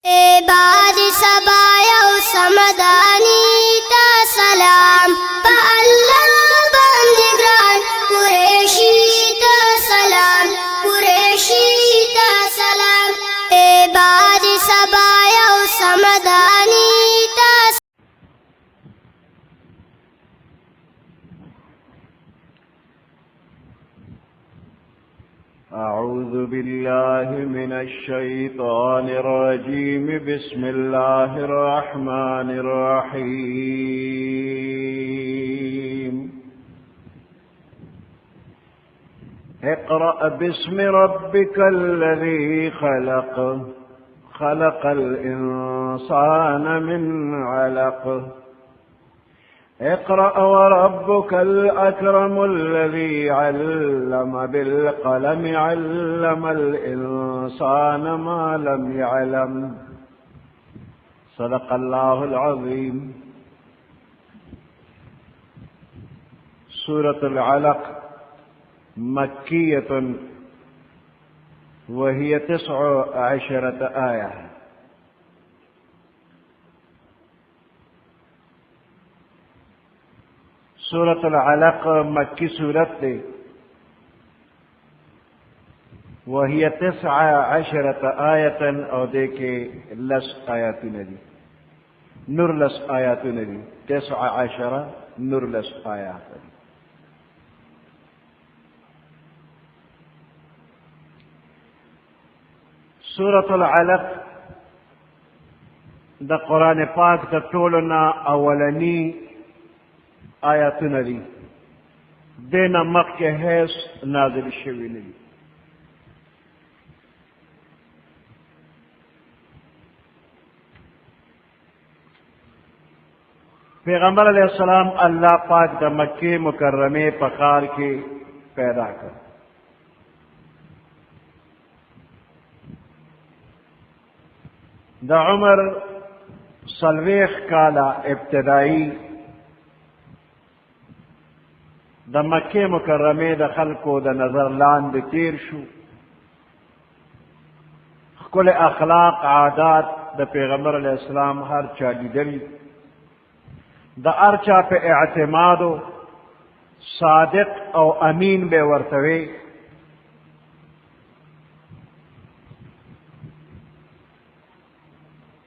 بعد سبايا وسمداني تا سلام فالله بندگران قریشی تا سلام قریشی تا سلام بعد سبايا وسمداني تا أعوذ بالله من الشيطان الرجيم بسم الله الرحمن الرحيم اقرأ باسم ربك الذي خلق خلق الإنسان من علق اقرأ وربك الأكرم الذي علم بالقلم علم الإنسان ما لم يعلم صدق الله العظيم. سورة العلق مكية وهي 19 آية. سورة العلق مکی سورت دے وهي 19 آیتا او دے کے لس آیاتون دی نور لس آیاتون دی 19 نور لس آیات دی. سورة العلق دا قرآن پاک دا طولنا اولنی آیاتونه دي دینه مخکې هیڅ نازل شوي نه دي. پیغمبر علیہ السلام الله پاک د مکې مکرمه په ښار کې پیدا کړ. د عمر 40 کاله ابتدائی د مکې مکرمه د خلکو د نظر لاندې تیر شو. خپل اخلاق عادات د پیغمبر علیہ السلام هر چا لیدلی، د هر چا په اعتمادو صادق او امین به ورته وي.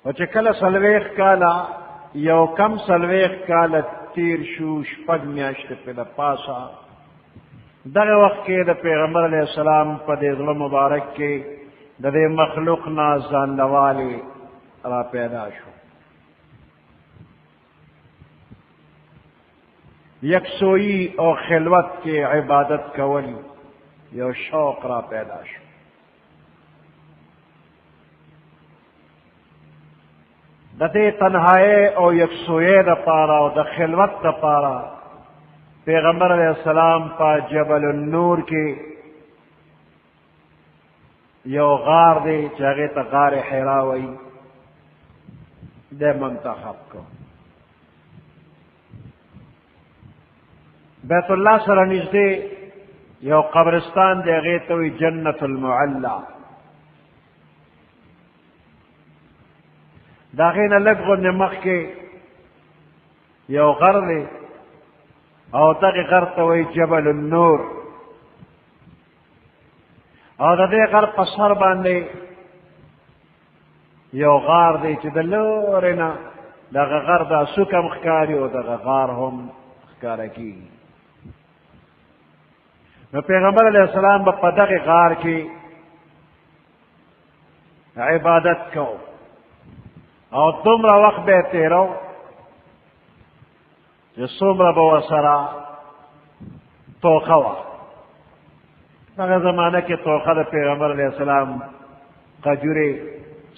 او چې کله 40 کاله یو کم 40 کاله تیر شو، 6 میاشتې په د پاسه دغه وخت کې د پیغمبر علیہ السلام په دې زړه مبارک کې د دې مخلوق نه ځانلوالی را پیدا شو. یکسویی او خلوت کې عبادت کول یو شوق را پیدا شو. د دې تنهایی او یکسویی دپاره او د خلوت دپاره پیغمبر علیہ السلام په جبل النور کې یو غار دی چې هغې ته غار حرا وایي دی منتخب کړ. بیت الله سره نږدې یو قبرستان دی، هغې ته وایي جنت المعلا. دا غینه لږ غونډې مخکې یو غر دی او دغې غر ته وایي جبل النور. او د دې غر په سر باندې یو غار دی چې د لورې نه دغه غر دا څوک هم ښکاري او دغه غار هم ښکاره کېږي. نو پیغمبر علیہ السلام به په دغې غار کې عبادت کو او دومره وخت به تیرو چې څومره به ورسره توخه وه. هغه زمانه کې توخه د پیغمبر علیہ السلام قجورې،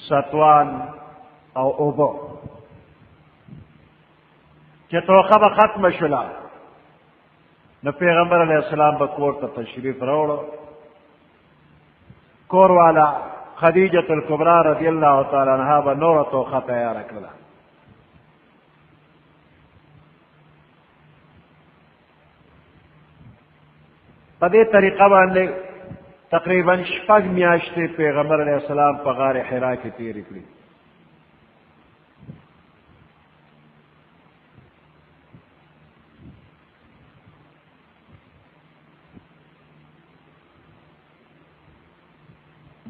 ستوان او اوبه. چې توخه به ختمه شوله نو پیغمبر علیہ السلام به کور ته تشریف راوړو. کور والا خدیجة الکبرى رضی اللہ تعالی عنہا به نوره توخه تیاره کړله. په دې طریقه باندې تقریبا 6 میاشتې پیغمبر علیہ السلام په غار حرا کې تیرې کړې.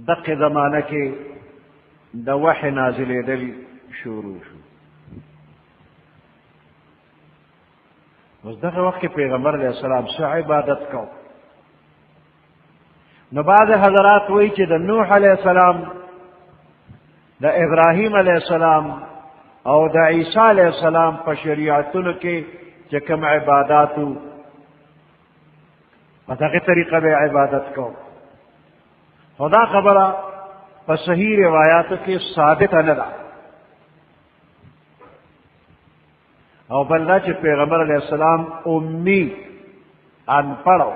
دقه زمانه کې د وحی نازلېدل شروع شو. اوس دغه وخت کې پیغمبر علیه السلام څه عبادت کو؟ نو بعض حضرات وایي چې د نوح علیه السلام، د ابراهیم علیه السلام او د عیسی علیه السلام په شریعتونو کې چې کوم عباداتو په دغه طریقه به عبادت کو. خدا خبره په صحیح روایاتو کې ثابت نه ده. او بل دا چې پیغمبر علیه السلام امی ان پړو،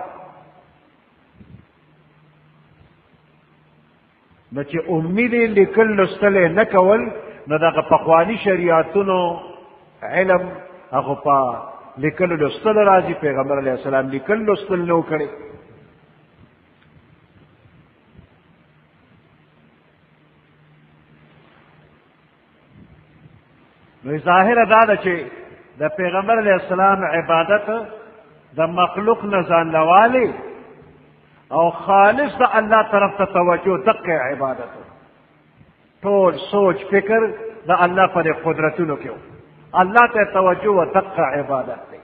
نو چې امی دی لیکل لوستل نه کول، نو دغه پخواني شریعتونو علم هغه په لیکل لوستل راځي. پیغمبر علیه السلام لیکل لوستل نو کړي. نو ظاهر دا ده چې د پیغمبر علیه السلام عبادت د مخلوق نه ځان لوالی او خالص د الله طرف ته توجه، دقه عبادت، ټول سوچ فکر د الله پر قدرتونو کې الله ته توجه و دقه عبادت دی.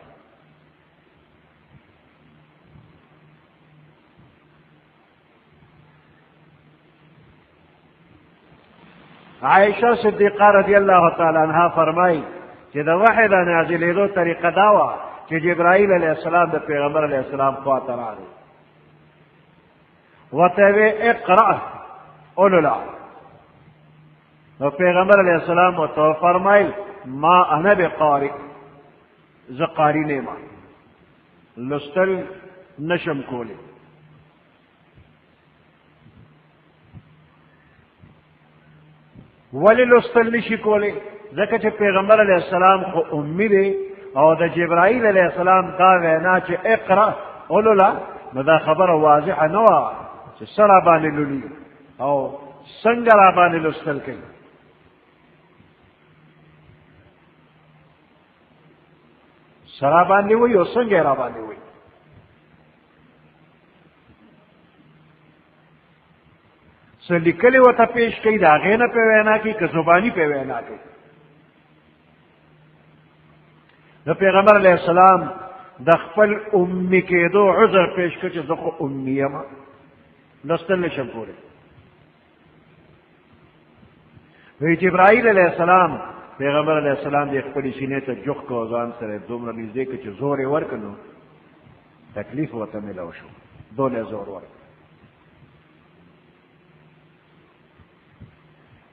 عائشہ صدیقہ رضی اللہ تعالی عنہا فرمائی چې د وحی د نازلېدو طریقه دا وه چې جبرائیل علیه السلام د پیغمبر علیه السلام خواته راغی، ورته وی اقرأ اولولا. نو پیغمبر علیه السلام ورته فرمایل ما انا بقارئ، زه قاری نه یم، لوستل نشم کولی. ولی لوستل نشي کولی؟ ځکه چې پیغمبر علیه السلام خو امی دی او د جبرائیل علیه السلام دا وینا چې اقرأ اولولا، نو دا خبره واضحه نه وه چې څه را باندې لولي او څنګه را باندې لوستل کوي. څه را باندې وایي او څنګه را باندې وایي. څه لیکلي ورته پیش کوي، د هغې نه پې وینا کوي که زباني پې وینا کوي. د پیغمبر علیه السلام د خپل امی کېدو عذر پیش کړ چې زه خو امی یم، لوستل نشم کولی. وی جبرائیل علیه السلام پیغمبر علیه السلام د خپلې سینې ته جوخ کو، ځان سره دومره نږدې کړ چې زور یې ورکړ، نو تکلیف ورته میلاو شو، دونه زور ورکړ.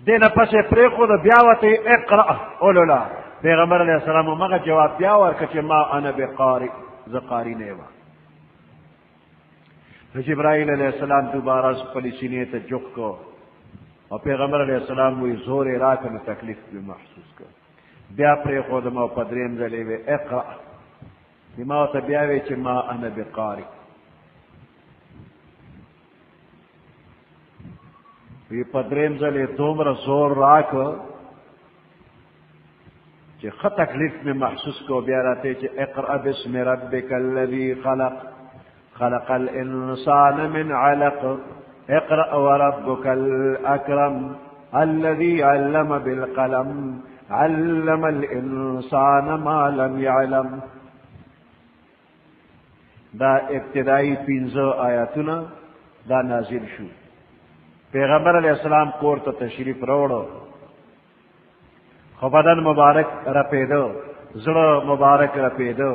دې نه پسې پرېښوده، بیا ورته اقرأ اولولا. پیغمبر علیه السلام همغه جواب بیا ورکړ چې ما انا بقارئ، زه قاري نه یم. جبرائیل علیه السلام دوباره خپلې سینې ته جوخ کو او پیغمبر علیه السلام وی زور یې راکړ، نو تکلیف مې محسوس کړ. بیا پرېښودم او په درېیم ځل یې وی اقرأ. ما ورته بیا وی چې ما انا بقارئ. وی په درېیم ځل یې دومره زور راکړ چې ښه تکلیف مې محسوس کو. بیا راته چې اقرأ باسم ربک الذي خلق، خلق الانسان من علق، اقرأ وربك الأكرم الذي علم بالقلم، علم الإنسان ما لم يعلم. دا ابتدائی 15 آیاتونه دا نازل شو. پیغمبر علیہ السلام کور ته تشریف راوړو، خو بدن مبارک رپېده، زړه مبارک رپېده.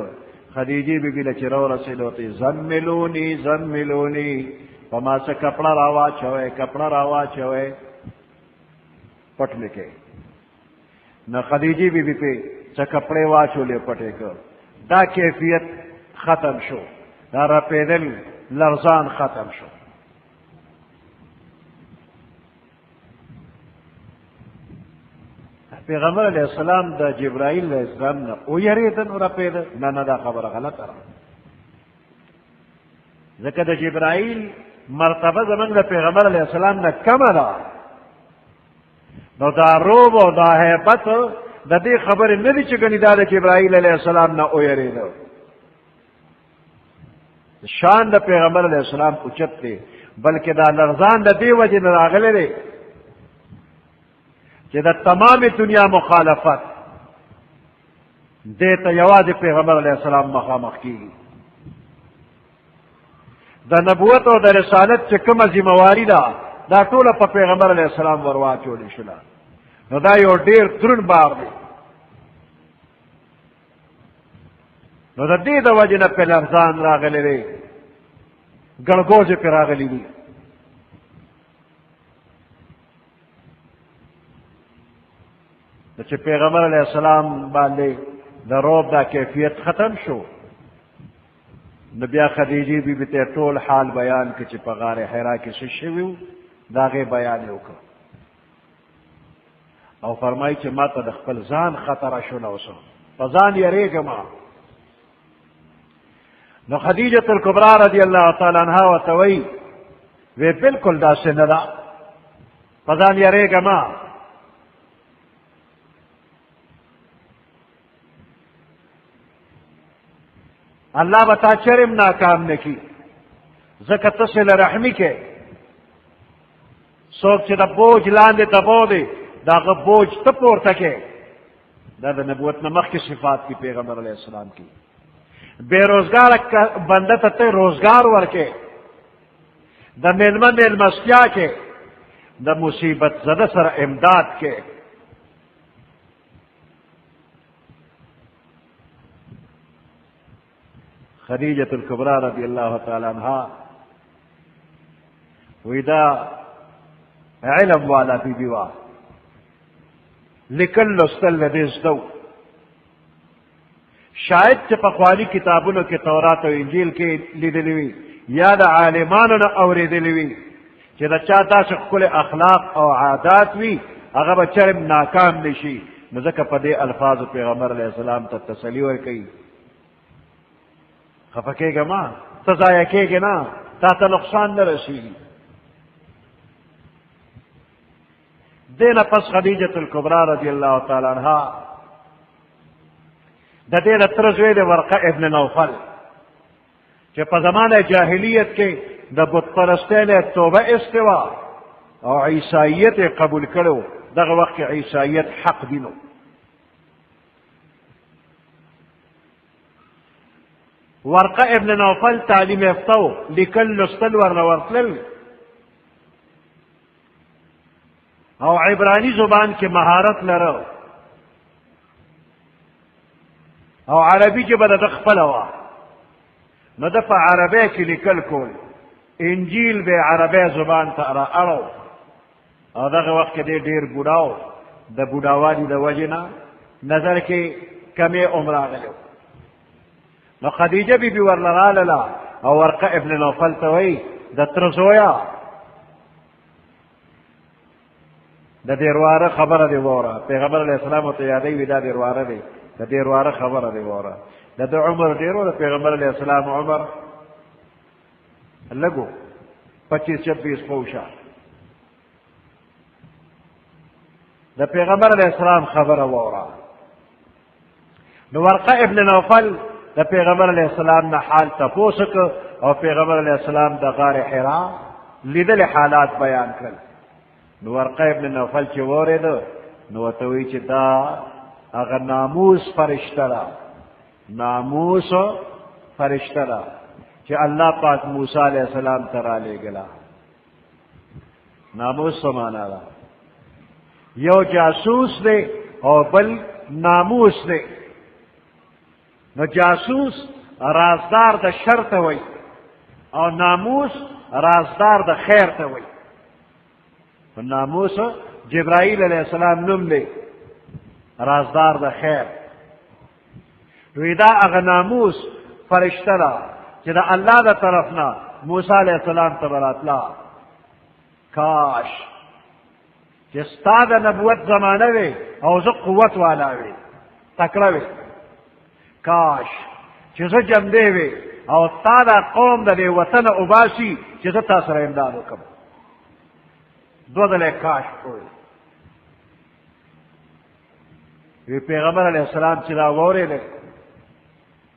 خدیجې بیبي له چې راورسېدو ته زملوني زملوني، په ما څه کپړه راواچوئ، کپړه راواچوئ، پټ مې کې. نو خدیجې بیبي پې څه کپړې واچولې، پټې کړ. دا کیفیت ختم شو، دا رپېدل لرزان ختم شو. پیغمبر علیہ السلام د جبرائیل علیہ السلام نه ویریدل او رپېده؟ نه، دا خبره غلطه ده. ځکه د جبرائیل مرتبه زمونږ د پیغمبر علیہ السلام نه کمه ده. نو دا روب او دا هیبت د دې خبرې نه دي چې ګنې دا د جبرائیل علیہ السلام نه ویریده. شان د پیغمبر علیہ السلام اوچت دی. بلکې دا لرزان د دې وجې نه راغلی دی چې د تمام دنیا مخالفت دې ته یوازې پیغمبر علیه السلام مخامخ کېږي. د نبوت او د رسالت چې کومه ذمواري ده دا ټوله په پیغمبر علیه السلام ور واچولې شوله. نو دا یو ډېر دروند بار دی. نو د دې د وجې نه پې لرزان راغلی دی، ګړګوزې پې راغلی دي. چې پیغمبر علیه السلام باندې د رعب دا کیفیت ختم شو، نو بیا خدیجې بیبي ته ټول حال بیان کړ چې په غار حرا کې څه شوي وو، د هغې بیان یې وکړ او فرمایي چې ما ته د خپل ځان خطره شوله اوس په ځان یېرېږم. نو خدیجة الکبرا رضی الله تعالی عنها ورته وایي وی بالکل داسې نه ده، په ځان یېرېږم. الله به تا چرم ناکام نه کي، ځکه ته صله رحمي کې. څوک چې د بوج لاندې دبو دی د هغه بوج ته پورته کې. دا د نبوت نه مخکې صفات دي پیغمبر علیه السلام کې. بے روزګاره بنده ته ته روزګار ورکې، د میلمه میلمستیا کې، د مصیبت زده سره امداد کې. خدیجة الکبرا رضی الله تعالی عنها وی دا علم والا بی بی وا، لیکل لوستل دې زده. شاید چې پخواني کتابونو کې تورات او انجیل کې لیدلی وي یا د عالمانو نه اورېدلی وي چې د چا داسې ښکلي اخلاق او عادات وي هغه به چرم ناکام نه شي. نو ځکه په دې الفاظو پیغمبر علیه السلام ته تسلي ورکوي. خفه کېږه ما، ته ضایع کېږې نه، تا ته نقصان نه رسېږي. دې نه پس خدیجة الکبرا رضی الله تعالی عنها د دې د تره زوی د ورقه ابن نوفل چې په زمانه جاهلیت کې د بت پرستۍ نه توبه استوا او عیسایت یې قبول کړو. دغه وخت کې عیسایت حق دینو. ورقه ابن نوفل تعلیم یافته و، لیکل لوستل ورنه ورتلل او عبرانی زبان کې مهارت لره او عربي ژبه د خپله وه. نو ده په عربی کې لیکل کول، انجیل به عربی زبان ته را اړو او دغه وخت کې دی ډېر بوډا و. د بوډاوالي د وجې نه نظر کې کمې عمر راغلی. نو خدیجه بی بی ورله رالله او ورقه ابن نوفل ته وایي د تره زویه د دې واره خبره دې ووره. پیغمبر علیه السلام ورته یادوي دا دې واره دی، د دې واره خبره دې ووره. د ده عمر ډېر و، د پیغمبر علیه السلام عمر لږ و، 25-26 پوشه. د پیغمبر علیه السلام خبره ووره. نو ورقه ابن نوفل د پیغمبر علیه السلام نه حال تپوس وکړ او پیغمبر علیه السلام د غار حرا لیدلې حالات بیان کړل. نو ورقه ابن نوفل چې واورېده نو ورته وایي چې دا هغه ناموس فرشته ده، ناموس فرشته ده چې الله پاک موسی علیه السلام ته رالیږله. ناموس څه معنا ده؟ یو جاسوس دی او بل ناموس دی. نو جاسوس رازدار د شر ته وایي او ناموس رازدار د خیر ته وایي. ناموس جبرائیل علیه السلام نوم دی، رازدار د خیر. وی دا هغه ناموس فرشته ده چې د الله د طرف نه موسی علیه السلام ته به راتله. کاش چې ستا د نبوت زمانه وي او زه قوت والا وي، تکړه وي. کاش چې زه جمدی وي او ستا دا قوم د دې وطنه وباسي چې زه تا سره امداد وکړم. دو ځله کاش وویل. وی پیغمبر علیه السلام چې دا واورېدل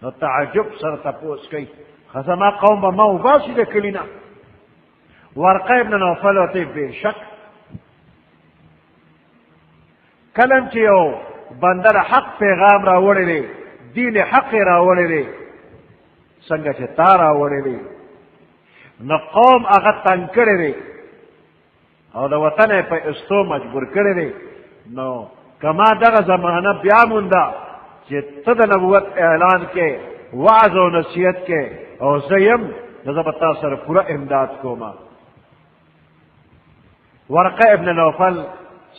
نو تعجب سره تپوس کوي، ښه زما قوم به ما وباسي د کلي نه؟ ورقه ابن نوفل وتی بشک کلم چې یو بندر حق پیغام راوړی دی دین حق راوړی دی څنګه چې تا راوړی دی نو قوم هغه تنګ کړی دی او د وطن یې په استو مجبور کړی دی نو کما دغه زمانه بیا مونده چې ته د نبوت اعلان کې وعظ او نصیحت کې او زه یم نو زه به تا سره پوره امداد کومه ورقه ابن نوفل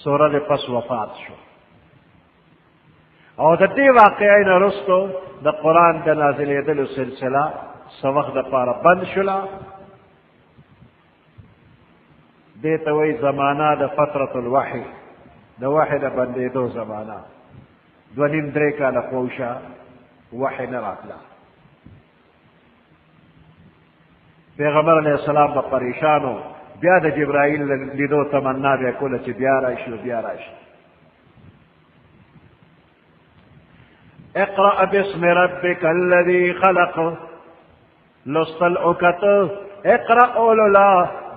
سوره د پس وفات شو او د دې واقعې نه وروستو د قرآن د نازلېدلو سلسله څه وخت دپاره بند شوله دې ته وایي زمانه د فترة الوحی د وحی د بندېدو زمانه 2.5-3 کاله خوشه وحی نه راتله پیغمبر علیه السلام به پریشانو بیا د جبرائیل لیدو تمنا بیا کوله چې بیا راشي بیا راشي اقرأ باسم ربك الذي خلق لستل اوکت اقرأ اولولا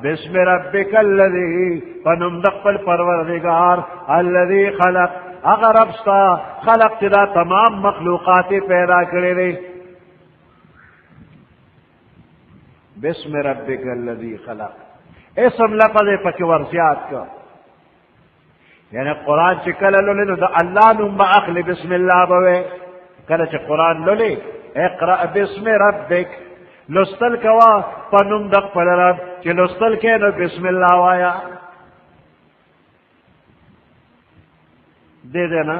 باسم ربك الذي فنم دقل پروردگار الذي خلق اگر ابستا خلق تدا تمام مخلوقات پیدا کرے باسم ربك الذي خلق اسم لفظ پک ورزیات کا یعنی قرآن چی کل لولے نو دا اللہ نم اخلی بسم اللہ بوے کل چی قرآن لولے اقرأ باسم ربک لستل کوا پنم دق پل رب چی لستل کے نو بسم اللہ وایا دے دینا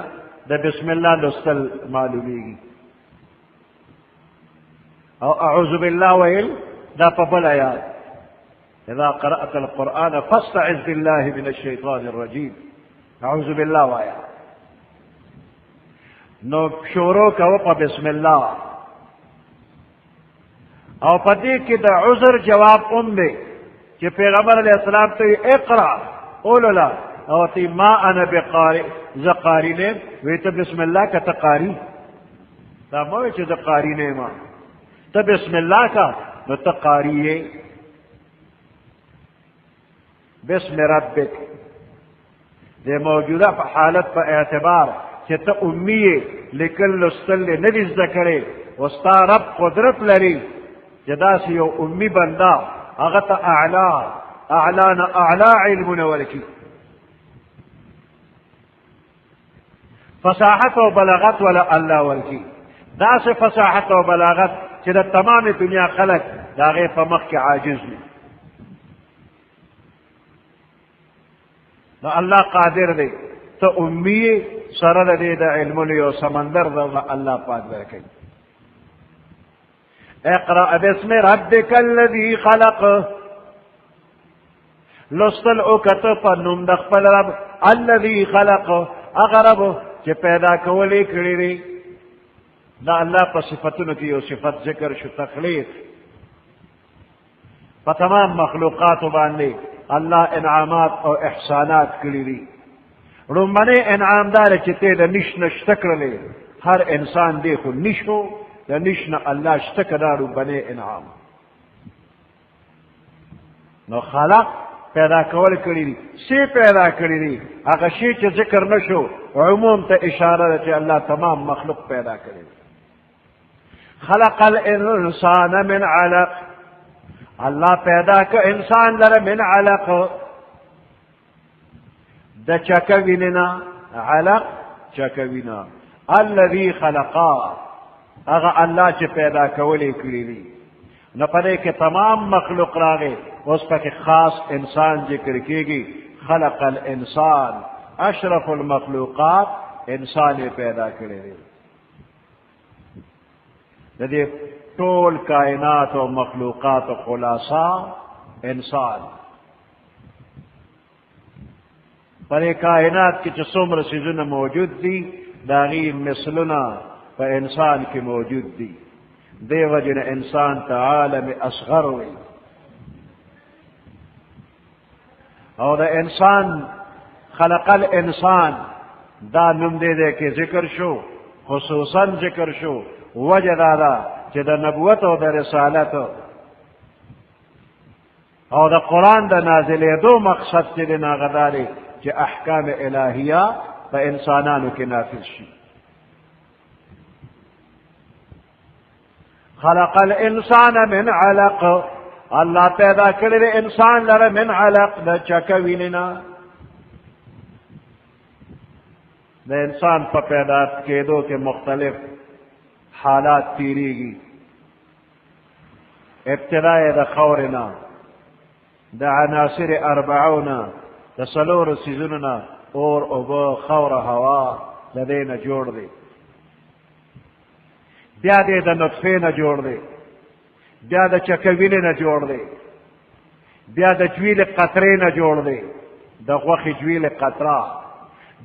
دا بسم اللہ لستل معلومی گی او اعوذ باللہ ویل دا پبل آیات اذا قرأت القرآن فاستعذ بالله من الشيطان الرجيم اعوذ باللہ وایا نو شورو کوا بسم اللہ او پدی کی دا عذر جواب دے کہ پیغمبر علیہ السلام تو اقرا اولولا او تی ما انا بقاری زقاری نے وی تو بسم اللہ کا تقاری تا موی چی زقاری نے ما تو بسم اللہ کا نو تقاری بسم ربک دے موجودہ حالت پر اعتبار کہ تا امی لیکن لستل نبیز دکرے وستا رب قدرت لری جدا سی یو امی بندہ اغتا اعلا علم نولکی فصاحت و بلاغت ولا اللہ ولکی دا سے فصاحت و بلاغت چدا تمام دنیا خلق دا غیر فمخ کے عاجز لی نا اللہ قادر دے تو امی سرد دے دا علم لیو سمندر دا اللہ پاک برکی اقرأ باسم ربك الذي خلق لستل اوکت پنم دخپل رب الذي خلق اغرب چه پیدا کولی کری دی دا اللہ پا صفتونو کی یو صفت ذکر شو تخلیق پا تمام مخلوقاتو باندے اللہ انعامات او احسانات کری دی رمبنے انعام دار چتے دا نش نشتکر لے ہر انسان دیکھو نشو دا نشنا اللہ شتکدارو بنے انعام نو خلق پیدا کول کری دی سی پیدا کری دی اگر شی چی ذکر نشو عموم تا اشارہ دا چی اللہ تمام مخلوق پیدا کری دی خلق الانسان من علق اللہ پیدا کا انسان لر من علق دا چکویننا علق چکوینا الذي خلقا اگا اللہ چی پیدا کولی کری دی نہ پدے کہ تمام مخلوق راگے اس پر خاص انسان ذکر کی گی خلق الانسان اشرف المخلوقات انسان پیدا کرے دے طول کائنات و مخلوقات و خلاصہ انسان پر کائنات کی چسمر سیزن موجود دی داغی مثلنا پر انسان کی موجود دی دے وجن انسان تا عالم اصغر ہوئی اور دا انسان خلق الانسان دا نم دے کے ذکر شو خصوصاً ذکر شو وجہ دادا کہ دا نبوت و دا رسالت او د قرآن د نازلېدو مقصد چې دی هغه دا دی چې احکام الهیه په انسانانو کې نافذ شي. خلق الانسان من علق، الله پیدا کړی دی انسان لره من علق د چکه وینې نه. د انسان په پیدا کېدو کې مختلف حالات تیریږي. ابتدا یې د خاورې نه، د عناصر اربعو نه، د څلورو څیزونو نه، اور، اوبه، خاوره، هوا، د دې نه جوړ دی. بیا دې د نطفې نه جوړ دی، بیا د چکوینې نه جوړ دی، بیا د جویل قطرې نه جوړ دی، د غوښې جویل قطره،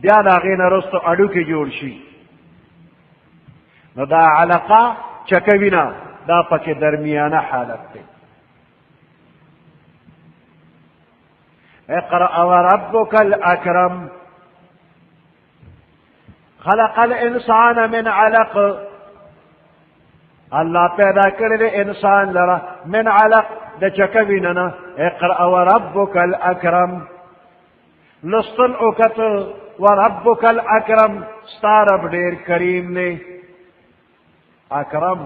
بیا د هغې نه وروسته اډوکې جوړ شي. نو دا علقه چکوینه دا پکې درمیانه حالت دی. اقرأ وربك الأكرم خلق الانسان من علق، الله پیدا کړی دی انسان لره من علق د چکوینه نه. اقرأ وربك الاکرم، لستل اوکت وربك الاکرم، ستا رب ډیر کریم دی. اکرم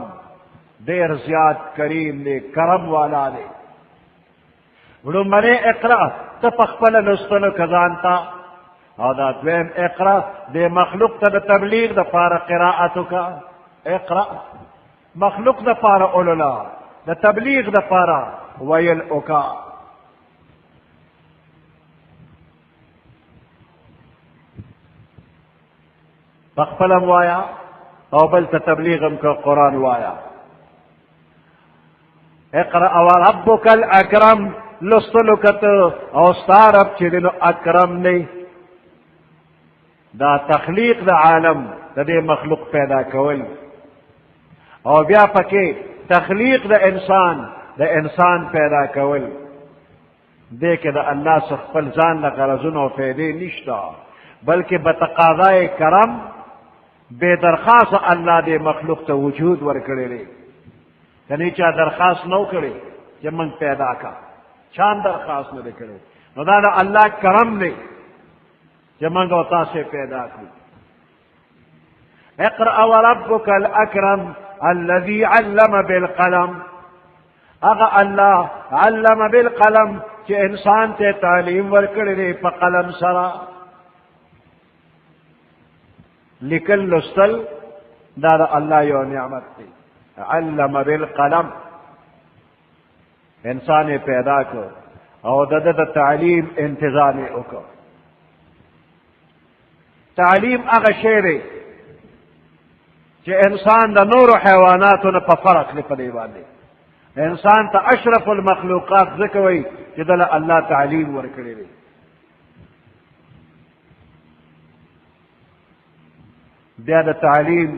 ډیر زیات کریم دی، کرم والا دی. لومړی اقرأ ته په خپله لستلو که ځان ته، او دا دویم اقرأ د مخلوق ته د تبلیغ دپاره قرائت وکړه. اقرأ مخلوق دپاره اولولا، د تبلیغ دپاره ویل وکړه. په خپله هم وایه او بل ته تبلیغ هم که قرآن وایه. اقرأ وربك الاکرم، لستلو کته او ستا رب چې دی نو اکرم دی. دا تخلیق د عالم د دې مخلوق پیدا کول، او بیا پکې تخلیق د انسان پیدا کول. دې کې د الله څخه خپل ځان له غرضونو او فایدې نشته، بلکې بتقاضای کرم بے درخواست الله دې مخلوق ته وجود ورکړی دی. کني چا درخواست نو کړی چې موږ پیدا کا، چان درخواست نه کړی. نو دا د الله کرم دی چې موږ او تاسو پیدا کړو. اقرأ وربك الاکرم الذي علم بالقلم، اغا الله علم بالقلم چې انسان ته تعلیم ورکړی دی په قلم سره. لیکل لستل دا د الله یو نعمت دی. علم بالقلم، انسان پیدا کړ او د تعلیم انتظام وکړ. تعلیم هغه شی دی چې انسان د نورو حیواناتو نه په فرق دی په دې باندې. انسان ته اشرف المخلوقات ځکه وایي چې دله الله تعلیم ورکړی دی. بیا د تعلیم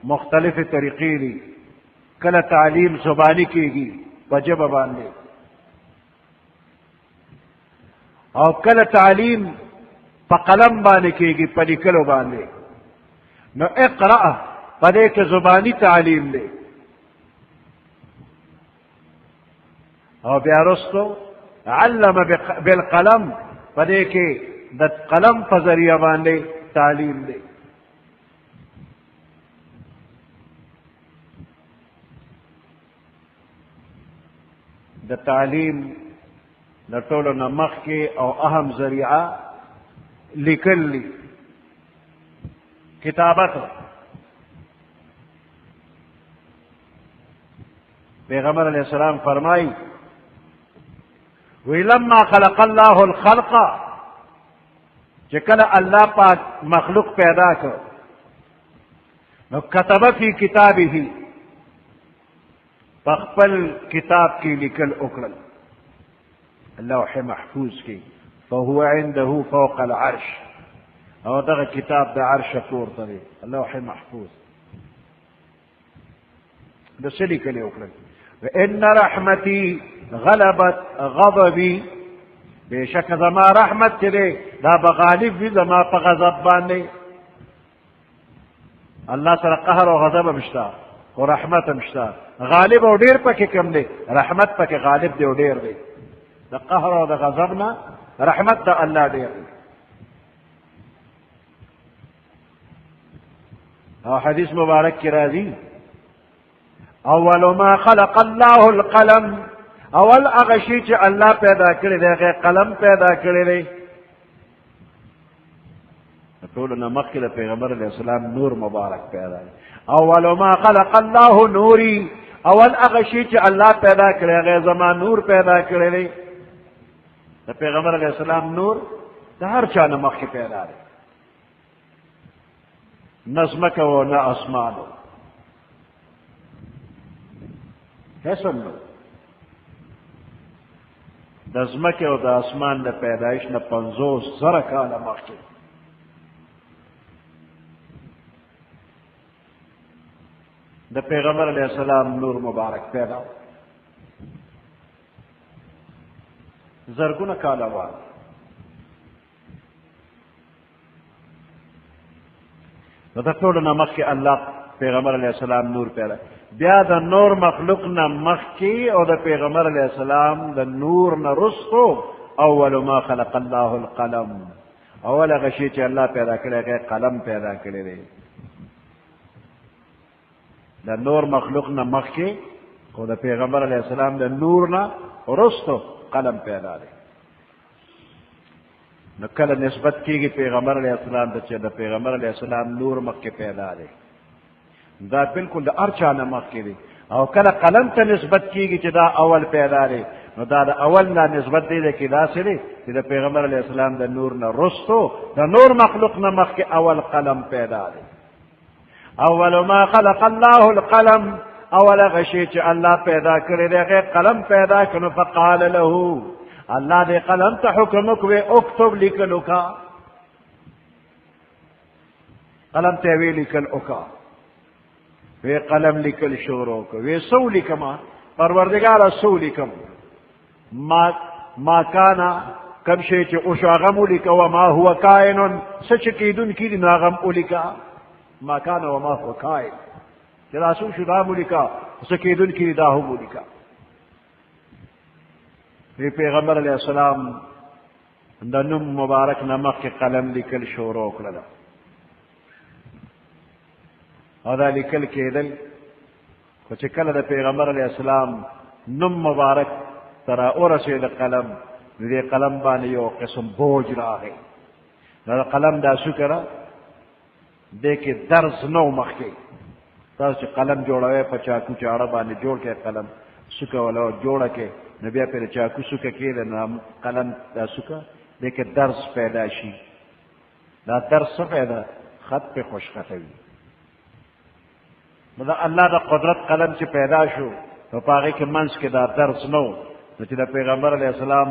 مختلفې طریقې دي. کله تعلیم زبانی کېږي په ژبه باندې، او کله تعلیم په قلم باندې کېږي په لیکلو باندې. نو اقرأ په دې کې زبانی تعلیم دی، او بیا وروستو علم بالقلم په دې کې د قلم په ذریعه باندې تعلیم دی. د تعلیم د ټولو نه مخکې او اهم ذریعه لیکل دي، کتابت. پیغمبر علیہ السلام فرمائی وی لما خلق الله الخلق، چې کله الله پاک مخلوق پیدا کړ نو كتب فی کتابه، فخپل کتاب کی لیکل اکړل لوح محفوظ کی، فهو عنده فوق العرش، او دغه کتاب د عرش پورته دی، لوح محفوظ. د څه لیکل اکړل؟ ان رحمتي غلبت غضبي، بشک زما رحمت چې دی دا بغالب وي زما په غضب باندې. الله سره قهر او غضب هم شته او رحمت هم شته. غالب او ډیر پکې کم دی، رحمت پکې غالب دی او ډیر دی. د قهر او د غضب نه رحمت د الله ډېر او حدیث مبارک کی راځي اول ما خلق الله القلم اول هغه شی چې الله پیدا کړی دی هغه قلم پیدا کړی دی ټول نه مخکې د پیغمبر علیه السلام نور مبارک پیدا دی اول ما خلق الله نوري اول هغه شی چې الله پیدا کړی هغه زما نور پیدا کړی دی د پیغمبر علیه السلام نور د هر چا نه مخکې پیدا دی نه ځمکه و نه اسمان و حسن نو د ځمکې او د اسمان د پیدایش نه 50,000 کاله مخکې د پیغمبر علیه السلام نور مبارک پیدا زرګونه کاله وړاندې نو د ټولو نه مخکې الله پیغمبر علیه السلام نور پیدا بیا د نور مخلوق نه مخکې او د پیغمبر علیه السلام د نور نه رستو اول ما خلق الله القلم اول هغه شی چې الله پیدا کړی هغه قلم پیدا کړی دی د نور مخلوق نه مخکې او د پیغمبر علیه السلام د نور نه رستو قلم پیدا دی نو کله نسبت کیږي پیغمبر علیه السلام ته چې د پیغمبر علیه السلام نور مخکې پیدا دی دا بالکل د هر چا نه مخکې دی او کله قلم ته نسبت کیږي چې دا اول پیدا دی نو دا د اول نه نسبت دی کې داسې دی چې د پیغمبر علیه السلام د نور نه رستو د نور مخلوق نه مخکې اول قلم پیدا دی اول ما خلق الله القلم اول هغه شی چې الله پیدا کړی دی هغه قلم پیدا کړو فقال له الله دې قلم ته حکم وکړي اکتب لیکلو کا قلم ته وی لیکل وکا وی قلم لیکل شروع کو وی سو لیکما پروردگار سو لیکم ما کانا کم شی چې او شاغم لیکو وما هو کائن سچ کیدون کی ناغم لیکا ما کان وما هو کائن چې رسول شدا لیکا سکیدون کی دا هم لیکا وی پیغمبر علیہ السلام د نوم مبارک نمخ کې قلم لیکل شروع کړل او دا لیکل کېدل خو چې کله د پیغمبر علیہ السلام نوم مبارک تر ورسېد قلم دې قلم باندې یو قسم بوج راغی دا قلم دا شو کړه دې کې درس نو مخکې تاسو قلم جوړوي په چاکو چاړه باندې جوړ کې قلم سکه ولا جوړه کې نبی په چاکو سکه کې نام قلم دا سکه دې کې درس پیدا شي دا درس پیدا خط په خوش خطوي دا الله دا قدرت قلم چې پیدا شو نو پاره کې منځ کې دا درس نو چې د پیغمبر علیه السلام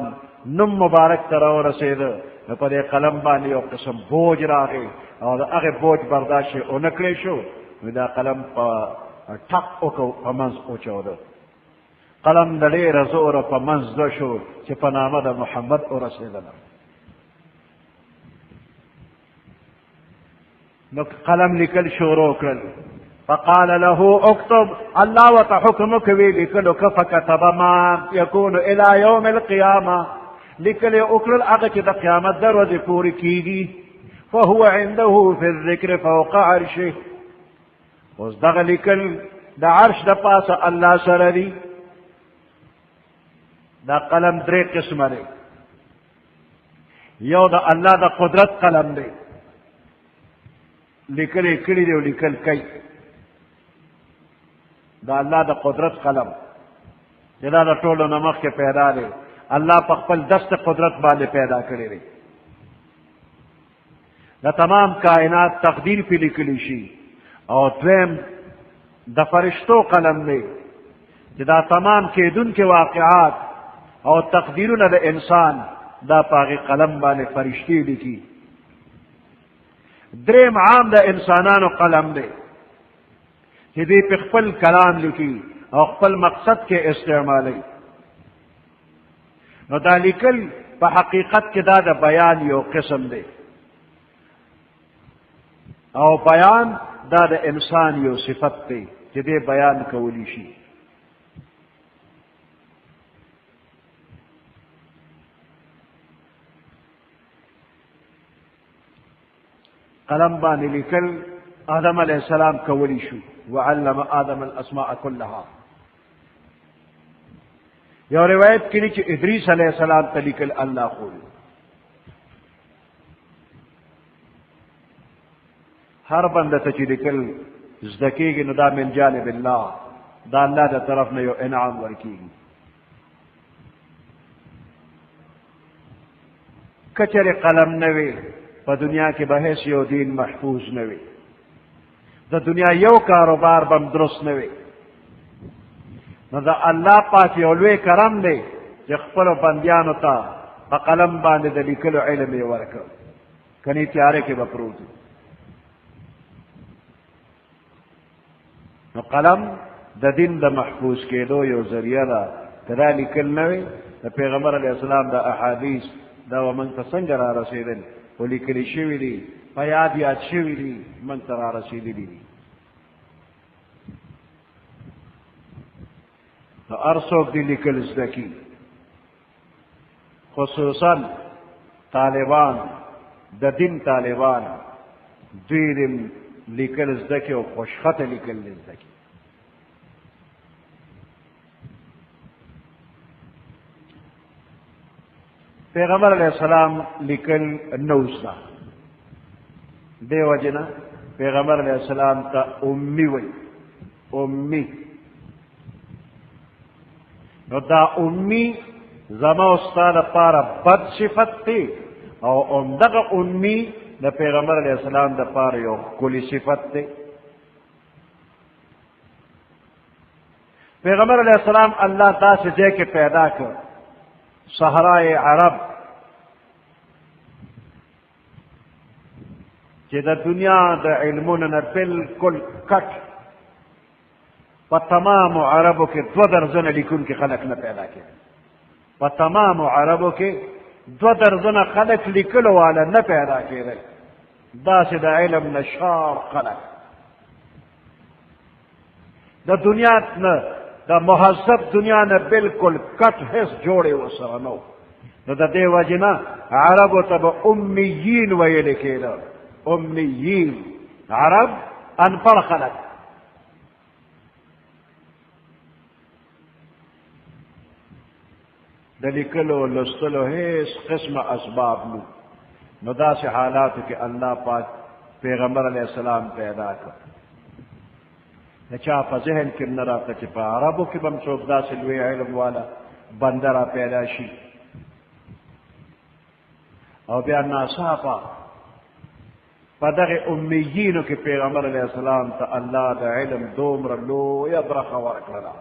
نوم مبارک تر ورسېد نو په دې قلم باندې یو قسم بوج راغی او دا هغه بوج برداشت اونکړې شو نو دا قلم په ټک وکړو په منځ اوچاوده قلم د ډېر زور په منځ ده شو چې په نامه د محمد ورسېدله نو قلم لیکل شروع کړل فقال له اكتب الله وتحكمك لكلك فكتب ما يكون الى يوم القيامه لكل اكل اغت قيامت دروازه پوری کیږي فهو عنده في الذكر فوق عرشه وصدق لكل دا عرش دا پاسه الله سره دی دا قلم درې قسمه دی یو دا الله دا قدرت قلم دی لیکل کړي دی او لیکل کوي دا الله دا قدرت قلم دا د ټولو نه مخکې پیدا دی الله په خپل دست قدرت باندې پیدا کړی دی دا تمام کائنات تقدیر پې لیکلی شي او دویم د فرشتو قلم دی چې دا تمام کېدونکې واقعات او تقدیرونه د انسان دا په هغې قلم باندې فرشتې لیکي دریم عام د انسانانو قلم دی چې دې په خپل کلام لیکي او خپل مقصد کې استعمالوي نو دا لیکل په حقیقت کې دا د بیان یو قسم دی او بیان دا د انسان یو صفت دی چې دې بیان کولی شي قلم باندې لیکل آدم علیہ السلام کولی شو وعلم آدم الاسماء كلها. یو روایت کې چې ادریس علیہ السلام ته لیکل الله خو هر بنده ته چې لیکل زده کېږي نو دا من جانب الله، دا الله د طرف نه یو انعام ورکېږي. کچره قلم نه وي په دنیا کې به هیڅ یو دین محفوظ نه وي، د دنیا یو کاروبار به درست نه وي. نو دا الله پاک یو لوی کرم دی چې خپلو بندیانو ته په قلم باندې د لیکلو علم یې ورکړ، کني تیارې کې به پروت وي. نو قلم د دین د محفوظ کېدو یو ذریعه ده. که دا لیکل نه وي د پیغمبر علیه السلام د احادیث دا به موږ ته څنګه را رسېدل، خو لیکلي شوي دي، په یاد شوي دي، موږ ته را رسېدلي دي. نو هر څوک دې لیکل زده کړي، خصوصا طالبان د دین طالبان دوی دې لیکل زده کړي او خوشخطه لیکل زده کړي. پیغمبر علیہ السلام لیکل نو زده، دې وجې نه پیغمبر علیہ السلام ته امی وی. امی نو دا امی زما او ستا لپاره بد صفت دی، او همدغه امی د پیغمبر علیہ السلام دپاره یو ښکلي صفت دی. پیغمبر علیہ السلام الله داسې ځای کې پیدا کړ، صحرای عرب، چې د دنیا د علمونو نه بالکل کټ، په تمامو عربو کې 2 درجنه لیکونکي خلک نه پیدا کېدل. په تمامو عربو کې 2 درجنه خلک لیکلو والا نه پیدا کېدل. داسې د علم نشار خلک، د دنیا نه د مهذب دنیا نه بالکل کټ هیڅ جوړې ورسره نه و. نو د دې وجې نه عربو ته به امیین ویل کېده. امیین عرب انپړ خلک. د لیکلو لوستلو هیڅ قسمه اسباب نو داسې حالاتو کې الله پاک پیغمبر علیہ السلام پیدا کړ. د چا په ذهن کې نه راته چې په عربو کې به هم څوک داسې لوی علم والا بنده را پیدا شي، او بیا ناڅاپه په دغه امیینو کې پیغمبر علیہ السلام ته الله د علم دومره لویه برخه ورکړله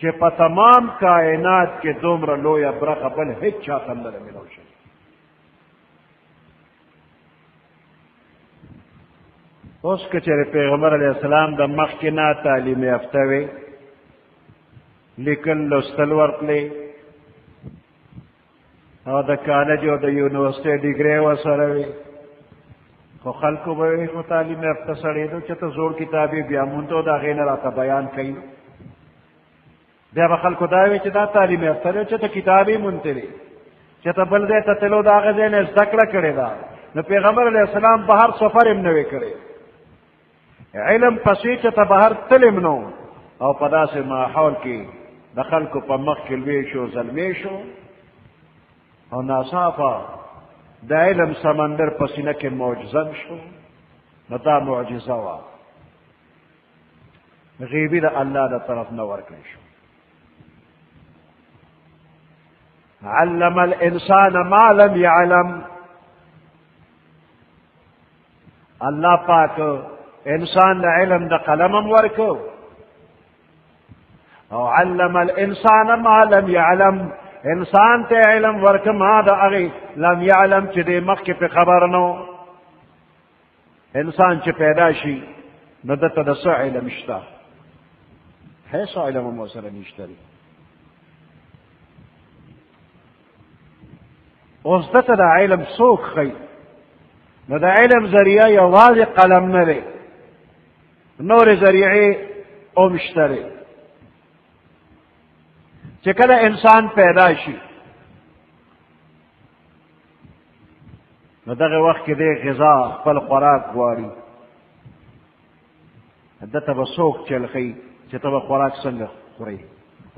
چې په تمام کائنات کې دومره لویه برخه بل هیڅ چاته نه ده میلاو شوې. اوس که چېرې پیغمبر علیہ السلام د مخکې نه تعلیم یافته وي، لیکل لوستل ورتلې، او د کالج او د یونیورسټۍ ډیګرۍ ورسره وي، خو خلکو به وایي خو تعلیم یافته سړی دی چې ته زوړ کتاب یې بیا مونته او د هغې نه راته بیان کوي. بیا به خلکو دا وایي چې دا تعلیم یافته دی چې ته کتاب یې مونته دی، چې ته بل ځای ته تلو د هغه ځای نه زده کړه کړې ده. نو پیغمبر علیه السلام بهر سفر هم نه وی کړی، علم پسې چې ته بهر تلم نو، او په داسې ماحول کې د خلکو په مخ کې لوی شو زلمی شو، او ناڅاپه د علم سمندر په سینه کې معجزه شو. نو دا معجزه وه، غیبي د الله د طرف نه ورکړی شو. علم الانسان ما لم يعلم، الله پاک انسان له علم د قلمم ورکو، او علم الانسان ما لم يعلم، انسان ته علم ورک ما د هغې لم يعلم چې دې مخکې په خبر نو. انسان چې پیدا شي نو دته د څه علم شته؟ هیڅ علم هم ورسره نشته دی. اوس دته د علم څوک ښیي؟ نو د علم ذریعه یوازې قلم نه دی، نورې ذریعې هم شته دی. چې کله انسان پیدا شي نو دغه وخت کې دی غذا خپل خوراک غواړي، دته به څوک چل ښي چې ته به خوراک څنګه خورې،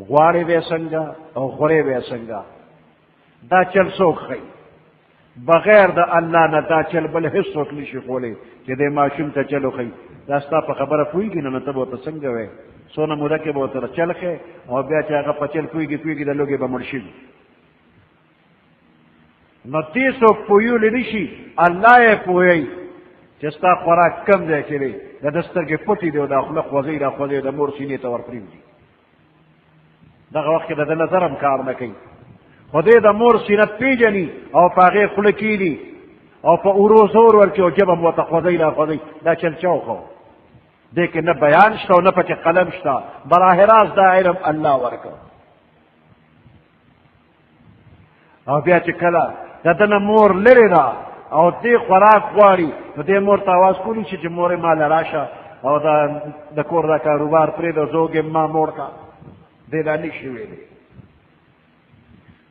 غواړې به څنګه او خورې به څنګه. دا چل څوک ښي؟ بغیر د الله نه دا چل بل هیڅوک نشي کولی چې دې ماشوم ته چل وښي. دا ستا په خبره پوهېږي نو ته به ورته څنګه وایې؟ څونه موده کې به ورته چل ښې او بیا چې هغه په چل پوهېږي د لوږې به مړ شي. نو دې څوک پوهېولی نه شي، الله یې پوهوي چې ستا خوراک کم ځای کې دی، د ده سترګې پټې دي او دا خوله خوځوي دا خوځوي د مور سینې ته ورپرېږدي. دغه وخت کې د ده نظر هم کار نه کوي، خو دې د مور سینه پېژني او په هغې خوله کښېني او په ورو زور ورکړي او ژبه هم ورته خوځوي را خوځوي. دا چل چا وښو؟ دې کې نه بیان شته او نه پکې قلم شته، براه راست دا علم الله ورکړ. او بیا چې کله د ده نه مور لرې ده او دې خوراک غواړي نو دې مور ته اواز کولی شي چې مورې ماله راشه او د کور دا کاروبار پرېږده زوږ یې ما موړ کا. دې دا نه شي ویلی.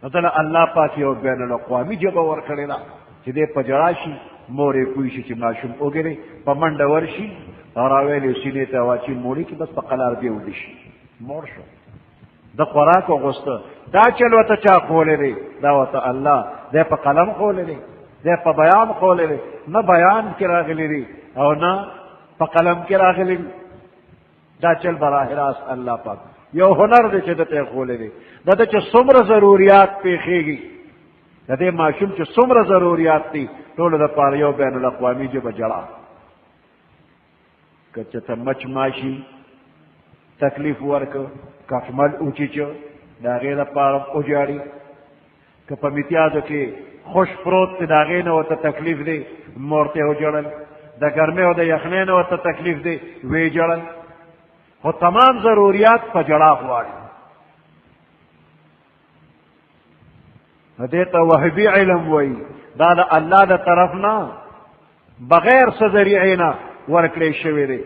نو دله الله پاک یو بین الاقوامي ژبه ورکړې ده چې دې په ژړا شي مور یې پوه شي چې ماشوم وګې دی، په منډه ورشي او راویلې سینې ته واچي موړي کې بس په قلار بیا وده شي موړ شو. د خوراک وغوسته دا چل ورته چا ښوولی دی؟ دا ورته الله. دی په قلم ښوولی دی، دی په بیان ښوولی دی، نه بیان کې راغلی دی او نه په قلم کې راغلی دی. دا چل براه راست الله پاک یو هنر دی چې دته یې ښوولی دی. د ده چې څومره ضروریات پېښېږي، د دې ماشوم چې څومره ضروریات دي ټولو دپاره یو بین الاقوامي ژبه ژړا. که چېرته مچ ماشي تکلیف ورکړ، کټمل اوچیچه د هغې دپاره وژاړي، که په امتیازو کې خوش پروت دی د هغې نه ورته تکلیف دی مور ته یې وژړل، د ګرمۍ او د یخنۍ نه ورته تکلیف دی ویې ژړل. خو تمام ضروریات په ژړا غواړي. نو دې ته وهبي علم وایي، دا د الله د طرف نه بغیر څه ذریعې نه ورکړی شوی دی.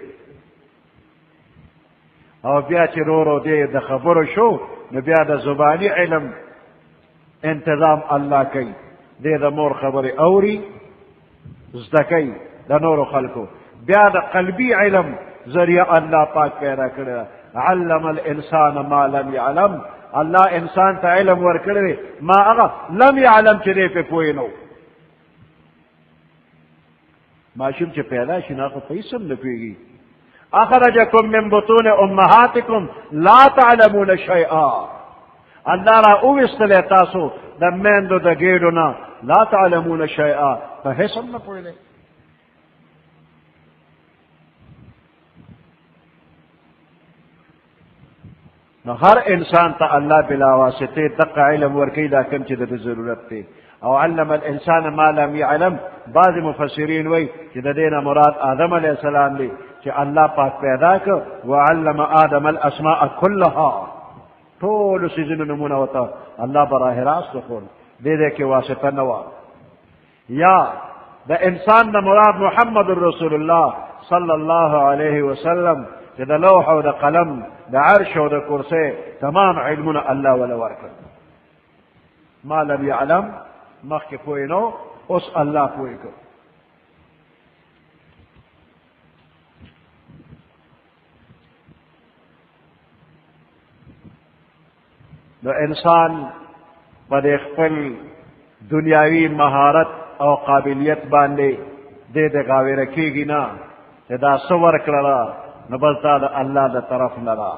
او بیا چې رو رو دې د خبرو شو نو بیا د زباني علم انتظام الله کوي. دې د مور خبرې اوري زده کوي د نورو خلکو. بیا د قلبي علم ذریعه الله پاک پیدا کړی. علم الانسان ما لم يعلم، الله انسان ته علم ورکړی ما هغه لم يعلم چې دې پې پوه نه و. ماشوم چې پیدا شي نو هغه په هېڅ هم نه پوهېږي. اخرجکم من بطون امهاتکم لا تعلمون شیئا، الله را اویستلی تاسو د میندو د ګېډو نه لا تعلمون شیئا، په هېڅ هم نه پوهېدئ. نو هر انسان ته الله بلا واسطې دقه علم ورکوي دا کوم چې د ضرورت دی. او علم الانسان ما لم يعلم، بعض مفسرین وایي چې د دې نه مراد آدم علیه السلام دی چې الله پاک پیدا کړ. وعلم آدم الاسماء كلها، ټول څیزونو نومونه ورته الله براه راست وښول، دې کې واسطه نه وه. یا د انسان نه مراد محمد رسول الله صلی الله علیه وسلم چې د لوح او د قلم د عرش او د کرسۍ تمام علمونه الله ولا ورکړ. ما لم يعلم مخکې پوه نه و، اوس الله پوه کړ. نو انسان په دې خپل دنیاوي مهارت او قابلیت باندې دې د غاویره کېږي نه چې دا څه ورکړله نو بس دا د الله د طرف نه ده،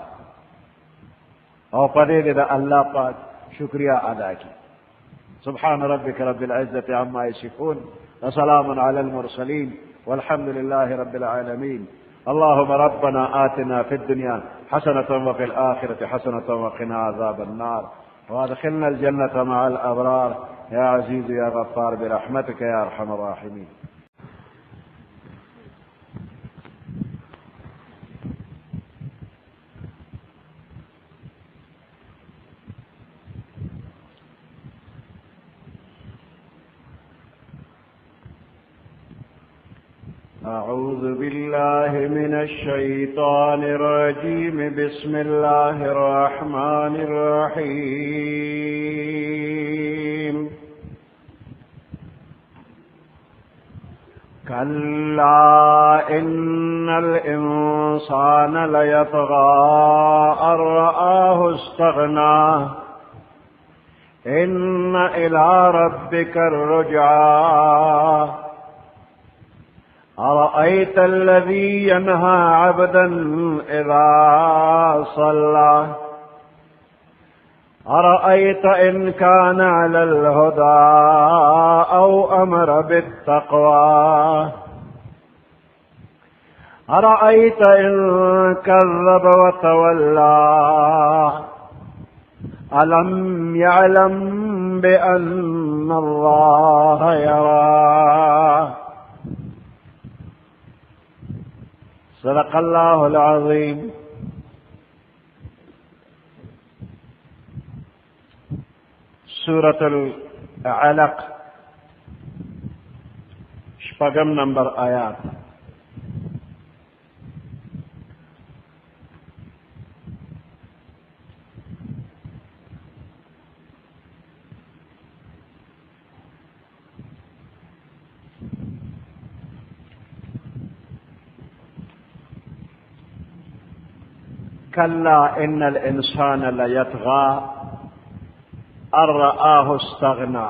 او په دې د الله پاک شکریہ ادا کړي. سبحان ربك رب العزة عما يصفون وسلام على المرسلين والحمد لله رب العالمين. اللهم ربنا آتنا في الدنيا حسنة وفي الآخرة حسنة وقنا عذاب النار وادخلنا الجنة مع الأبرار يا عزيز يا غفار برحمتك يا أرحم الراحمين. أعوذ بالله من الشيطان الرجيم. بسم الله الرحمن الرحيم. كلا إن الإنسان ليطغى أن رآه استغنى إن إلى ربك الرجعى أرأيت الذي ينهى عبدا إذا صلى أرأيت إن كان على الهدى أو أمر بالتقوى أرأيت إن كذب وتولى ألم يعلم بأن الله يرى صدق الله العظيم. سورة العلق شپږم نمبر آیات. كلا إن الإنسان ليطغى أن رآه استغنى.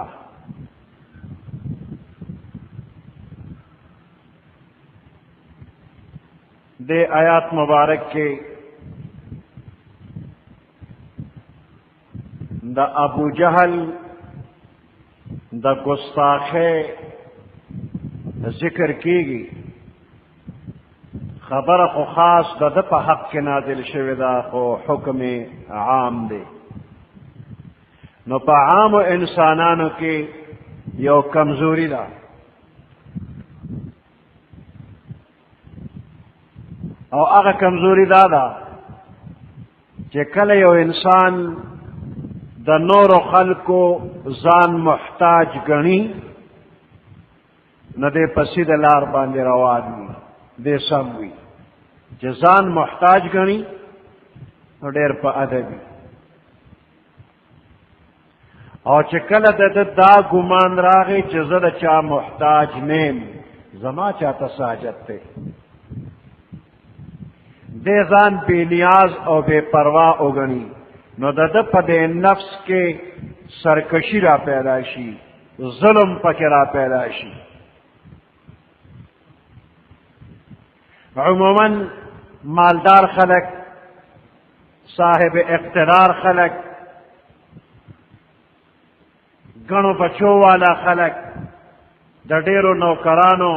دے آیات مبارک کے دا ابو جہل دا گستاخے ذکر کی گی. خبر خو خاص دا د په حق کې نازل شوی دا خو حکم عام دی. نو په عامو انسانانو کې یو کمزوری ده او هغه کمزوری دا ده چې کله یو انسان د نورو خلکو ځان محتاج ګڼي نو دی په سیده لار باندې روان وي، دی سم وي. چې ځان محتاج ګڼي نو ډېر په ادب وي. او چې کله د دا ګمان راغی چې زه د چا محتاج نیم، زما چاته حاجت دی، دې ځان بې نیاز او بې پروا وګڼي نو د ده په دې نفس کې سرکشي را پیدا شي، ظلم پکې را پیدا شي. عموماً مالدار خلق، صاحب اقتدار خلق، گنو بچو والا خلق، د ډیرو نوکرانو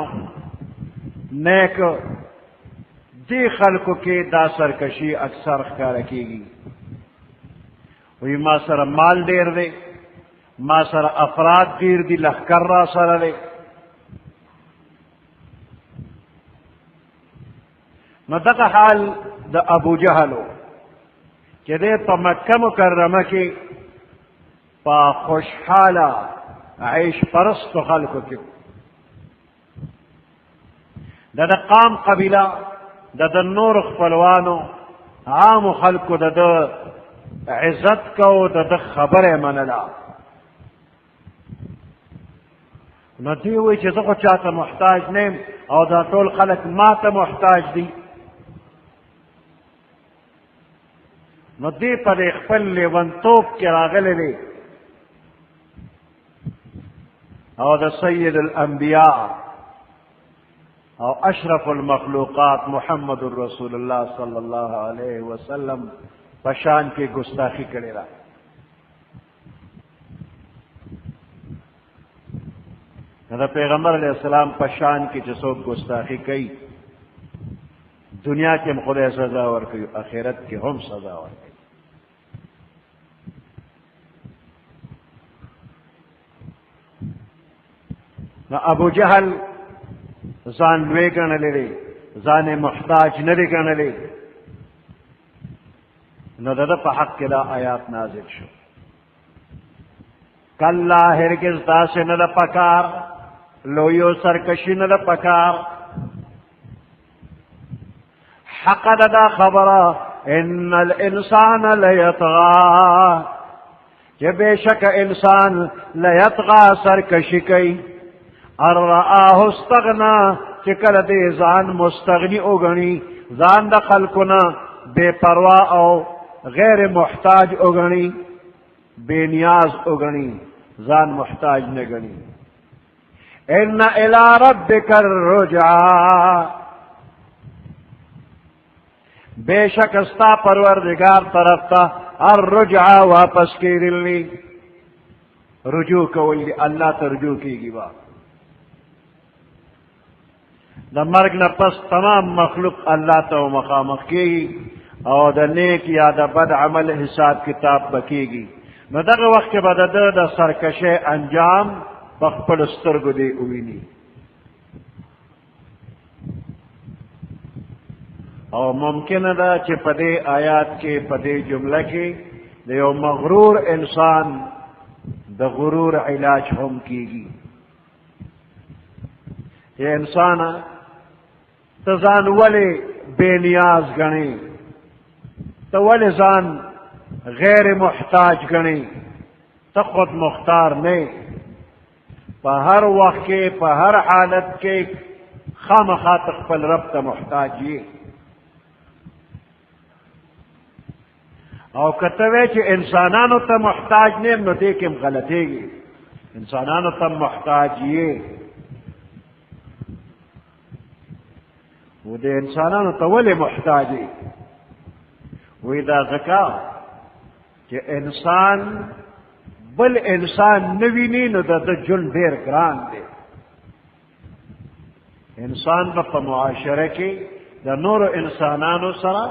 نیک دی خلقو کې دا سرکشي اکثر ښکاره کیږي. وی ما سره مال ډیر دی، ما سره افراد ډیر دي، لښکر را سره دی. نو دغه حال د ابو جهلو چې دی په مکه مکرمه کې په خوشحاله عیش پرستو خلکو کې د قام قبیله د نور خپلوانو عامو خلکو د عزت کو، د خبره منله. نو دی وی چې زه خو چاته محتاج نیم او دا ټول خلک ما ته محتاج دي. نو دی په خپل لیونتوب کې راغلی دی او د سید الانبیاء او اشرف المخلوقات محمد رسول الله صلی الله علیه وسلم پشان کې گستاخی کړی را. دا پیغمبر علیہ السلام پشان کې چې څوک گستاخی کوي دنیا کې هم خدای سزا ورکوي، آخرت کې هم سزا ورکوي. نو ابو جهل ځان لوی ګڼلی دی، ځان محتاج نه دی ګڼلی. نو د ده په حق کې دا آیات نازل شو. کلا هرگز داسې نه ده پکار، لویو سرکشي نه ده پکار. حق ده دا خبره ان الانسان لیطغى چې بېشکه انسان لیطغى سرکشي کوي. ان رآه استغنا چې کله دې ځان مستغنی وګڼي، ځان د خلقنا بے پروا او غیر محتاج وګڼي، بے نیاز وګڼي، ځان محتاج نه ګڼي. ان الى ربک الرجعى، بے شک استا پروردگار طرف تا الرجعى واپس کیدلی، رجوع کولی اللہ تا رجوع کیگی با. دا مرگ نا پس تمام مخلوق اللہ تا مخامخ کیگی او دا نیک یا دا بد عمل حساب کتاب بکیگی. نو دغه وقت به د سرکشه انجام په خپل سترګو دی وویني. او ممکنه ده چې په دې آیات کې په دې جمله کې د یو مغرور انسان د غرور علاج هم کیږي. چې انسان ته ځان ولې بے نیاز ګڼې، ته ولې ځان غیر محتاج گنی، تا خود مختار نہیں، پا ہر وقت کے پا ہر حالت کے خامخا خپل رب تا محتاج یہ. او کتوے چھ انسانانو تا محتاج نیم نو دیکھم غلطے گی. انسانانو تا محتاج یہ وہ دے انسانانو تا ولی محتاجی وی دا ذکا کہ انسان بل انسان نوینی نو دا جن دیر گران دے. انسان با پا معاشرے کی دا نور انسانانو سرا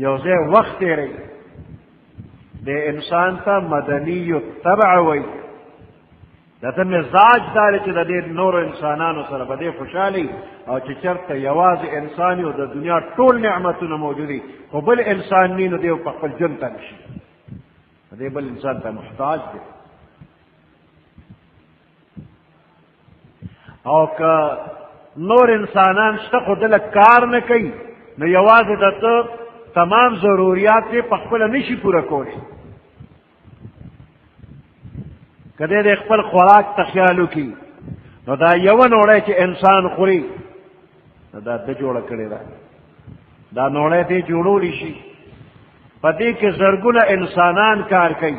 یوزے وقت رہی دے انسان تا مدنی تبع وی دا تا مزاج داری چی دا دے نور انسانانو سرا با دے خوشحالی او چی چرتا یواز انسانی و دا دنیا طول نعمتو موجودی خو بل انسان نینو دے و پا قل جنتا نشی دے بل انسان تا محتاج دے. او که نور انسانان شتا خود دلک کار نکی نو یواز دا تا تمام ضروریات دے پخپل نشی پورا کولی. کدے دے خپل خوراک تخیالو کی نو دا یو نوڑے چی انسان خوری نو دا دا جوڑا کرے دا نوڑے دے جوڑو لیشی. پدے کے زرگنا انسانان کار کئی،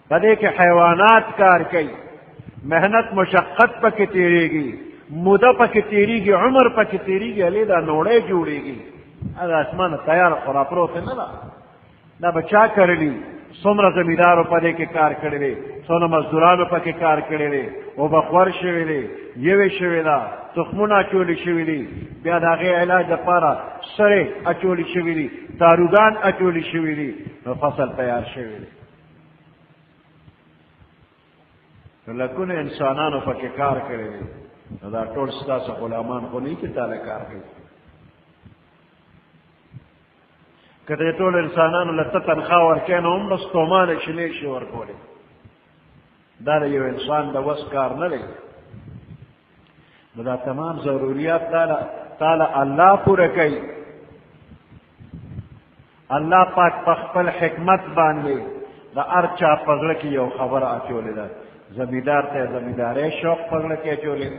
پدے کے حیوانات کار کئی، محنت مشقت پا کی تیرے گی، مدہ پا کی تیری گی، عمر پا کی تیری گی، علی دا نوڑے جوڑے گی. اگا اسمان تیار خراپرو تے ندا دا بچا کرلی سمر زمیدارو پدے کے کار کرلے، سونا مزدورانو پا کے کار کرلے، او بخور شویلے، یوی شویلا، تخمون اچولی شویلی، بیا دا غی علاج دا پارا سرے اچولی شویلی، داروگان اچولی شویلی، فصل تیار شویلی. لکن انسانانو پا کے کار کرلے دا ٹول ستاسا غلامان کو نہیں کی تالے کار کرلے. کدے ټول انسانانو لته تنخوا ورکینو هم بس تومانه شنې شي ورکولې دا د یو انسان د وس کار نه دی. نو دا تمام ضروریات تعالی الله پوره کوي. الله پاک په خپل حکمت باندې د هر چا په زړه کې یو خبره اچولې ده. زمیندار ته زمیندارۍ شوق په زړه کې اچولې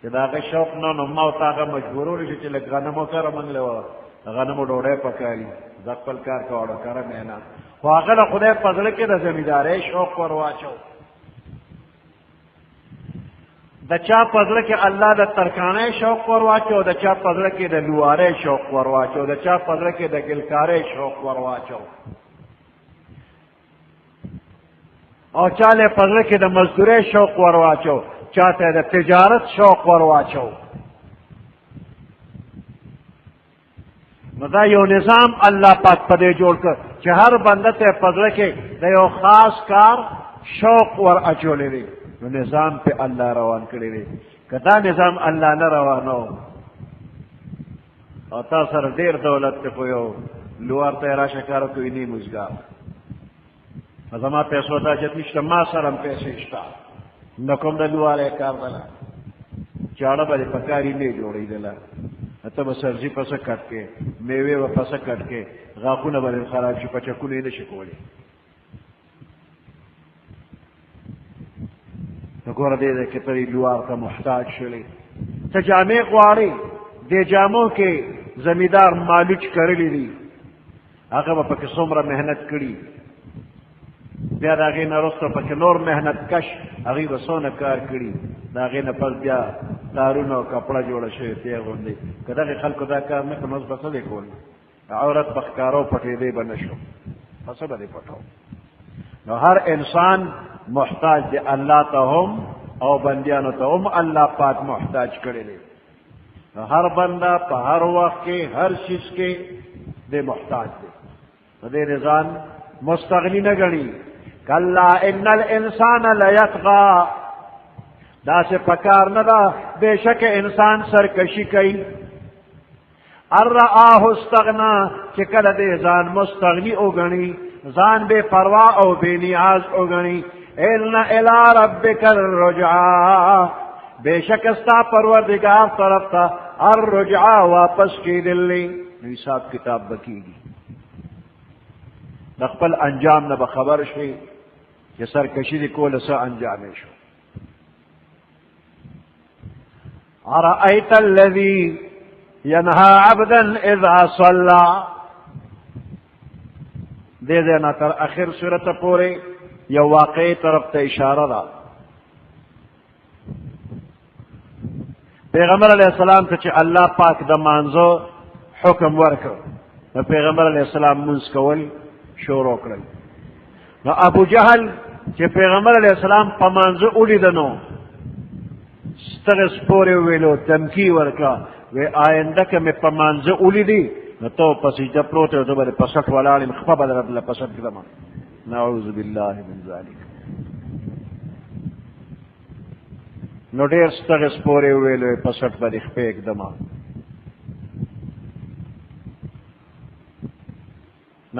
چې د هغه شوق نه نو ما ورته هغه مجبورول شي چې لږ غنم وکړه منګلی وه غنمو ډوډۍ پکاري د خپل کار کوړه کاره مینا خو هغه له خدای په زړه کې د زمیندارۍ شوق ور واچو. د چا په زړه کې الله د ترکانۍ شوق ور واچو، د چا په زړه کې د لوارۍ شوق ور واچو، د چا په زړه کې د ګلکارۍ شوق ور واچو، او چاله په زړه کې د مزدورۍ شوق ور واچو، چاته د تجارت شوق ور واچو. نو دا یو نظام الله پاک پدې جوړ کړ چې هر بنده ته په زړه کې د یو خاص کار شوق ور اچولی دی. نو نظام په الله روان کړی دی. که دا نظام الله نه روانو او تا سره ډېر دولت ته خو یو لوار ته راشه کار کوي نه موزګار زما پیسو ته جت نشته، ما سره هم پیسې شته نو کوم د لوارې کار ده چاړه به دې په کاري نه جوړېدله. ته به سبزي پسه کټ کې، میوې به پسه کټ کې، غاښونه به دې خراب شي، پچکونه یې نه شي کولی. نو ګوره دې کې ترې لوار ته محتاج شولې ته جامې غواړې دې جامو کې زمیندار مالوچ کړلی دي هغه به پکې څومره محنت کړي بیا د هغې نه وروسته پکې نور محنت کش هغوی به څونه کار کړي د هغې نه پس بیا تارونه او کپړه جوړه شوې تې غوندې که دغې خلکو دا کار نه کړ نو اوس به څه دی کول عورت به ښکارو پټېدی به نه شو په څه به دی پټو نو هر انسان محتاج دی الله ته هم او بندیانو ته هم الله پاک محتاج کړی دی نو هر بنده په هر وخت کې هر چیز کې دی محتاج دی نو دې ځان مستغنی نه ګڼي کلا ان الانسان لیطغى دا سے پکار نہ دا بے شک انسان سرکشی کئی الرآہ استغنا کہ کل دے ځان مستغنی او گنی ځان بے پروا او بے نیاز او گنی ان الی ربک الرجعا بے شک استا پروردگار طرف تا الرجعا واپس کی دلی حساب کتاب بکیگی د خپل انجام نه خبر شي چې سرکشي دي کوله څه انجام شو ارأيت الذي ينهى عبدا اذا صلى دې نه تر اخر سورته پورې یو واقعي طرف ته اشاره ده پیغمبر علیہ السلام ته چې الله پاک د مانځو حکم ورکړ نو پیغمبر علیہ السلام منځ کول شروع کړل نو ابو جهل چې پیغمبر علیہ السلام په مانځه ولیده نو ستغه سپورې ویلو تمکی ورکا وی آینده که مې په مانځه ولیدي نو ته په سجده پروت یې زه به دې په سټ ولاړ یم خپه به درله په سټ کړم نعوذ بالله من ذلک نو ډېر ستغه سپورې ویلو په سټ به دې خپې کړم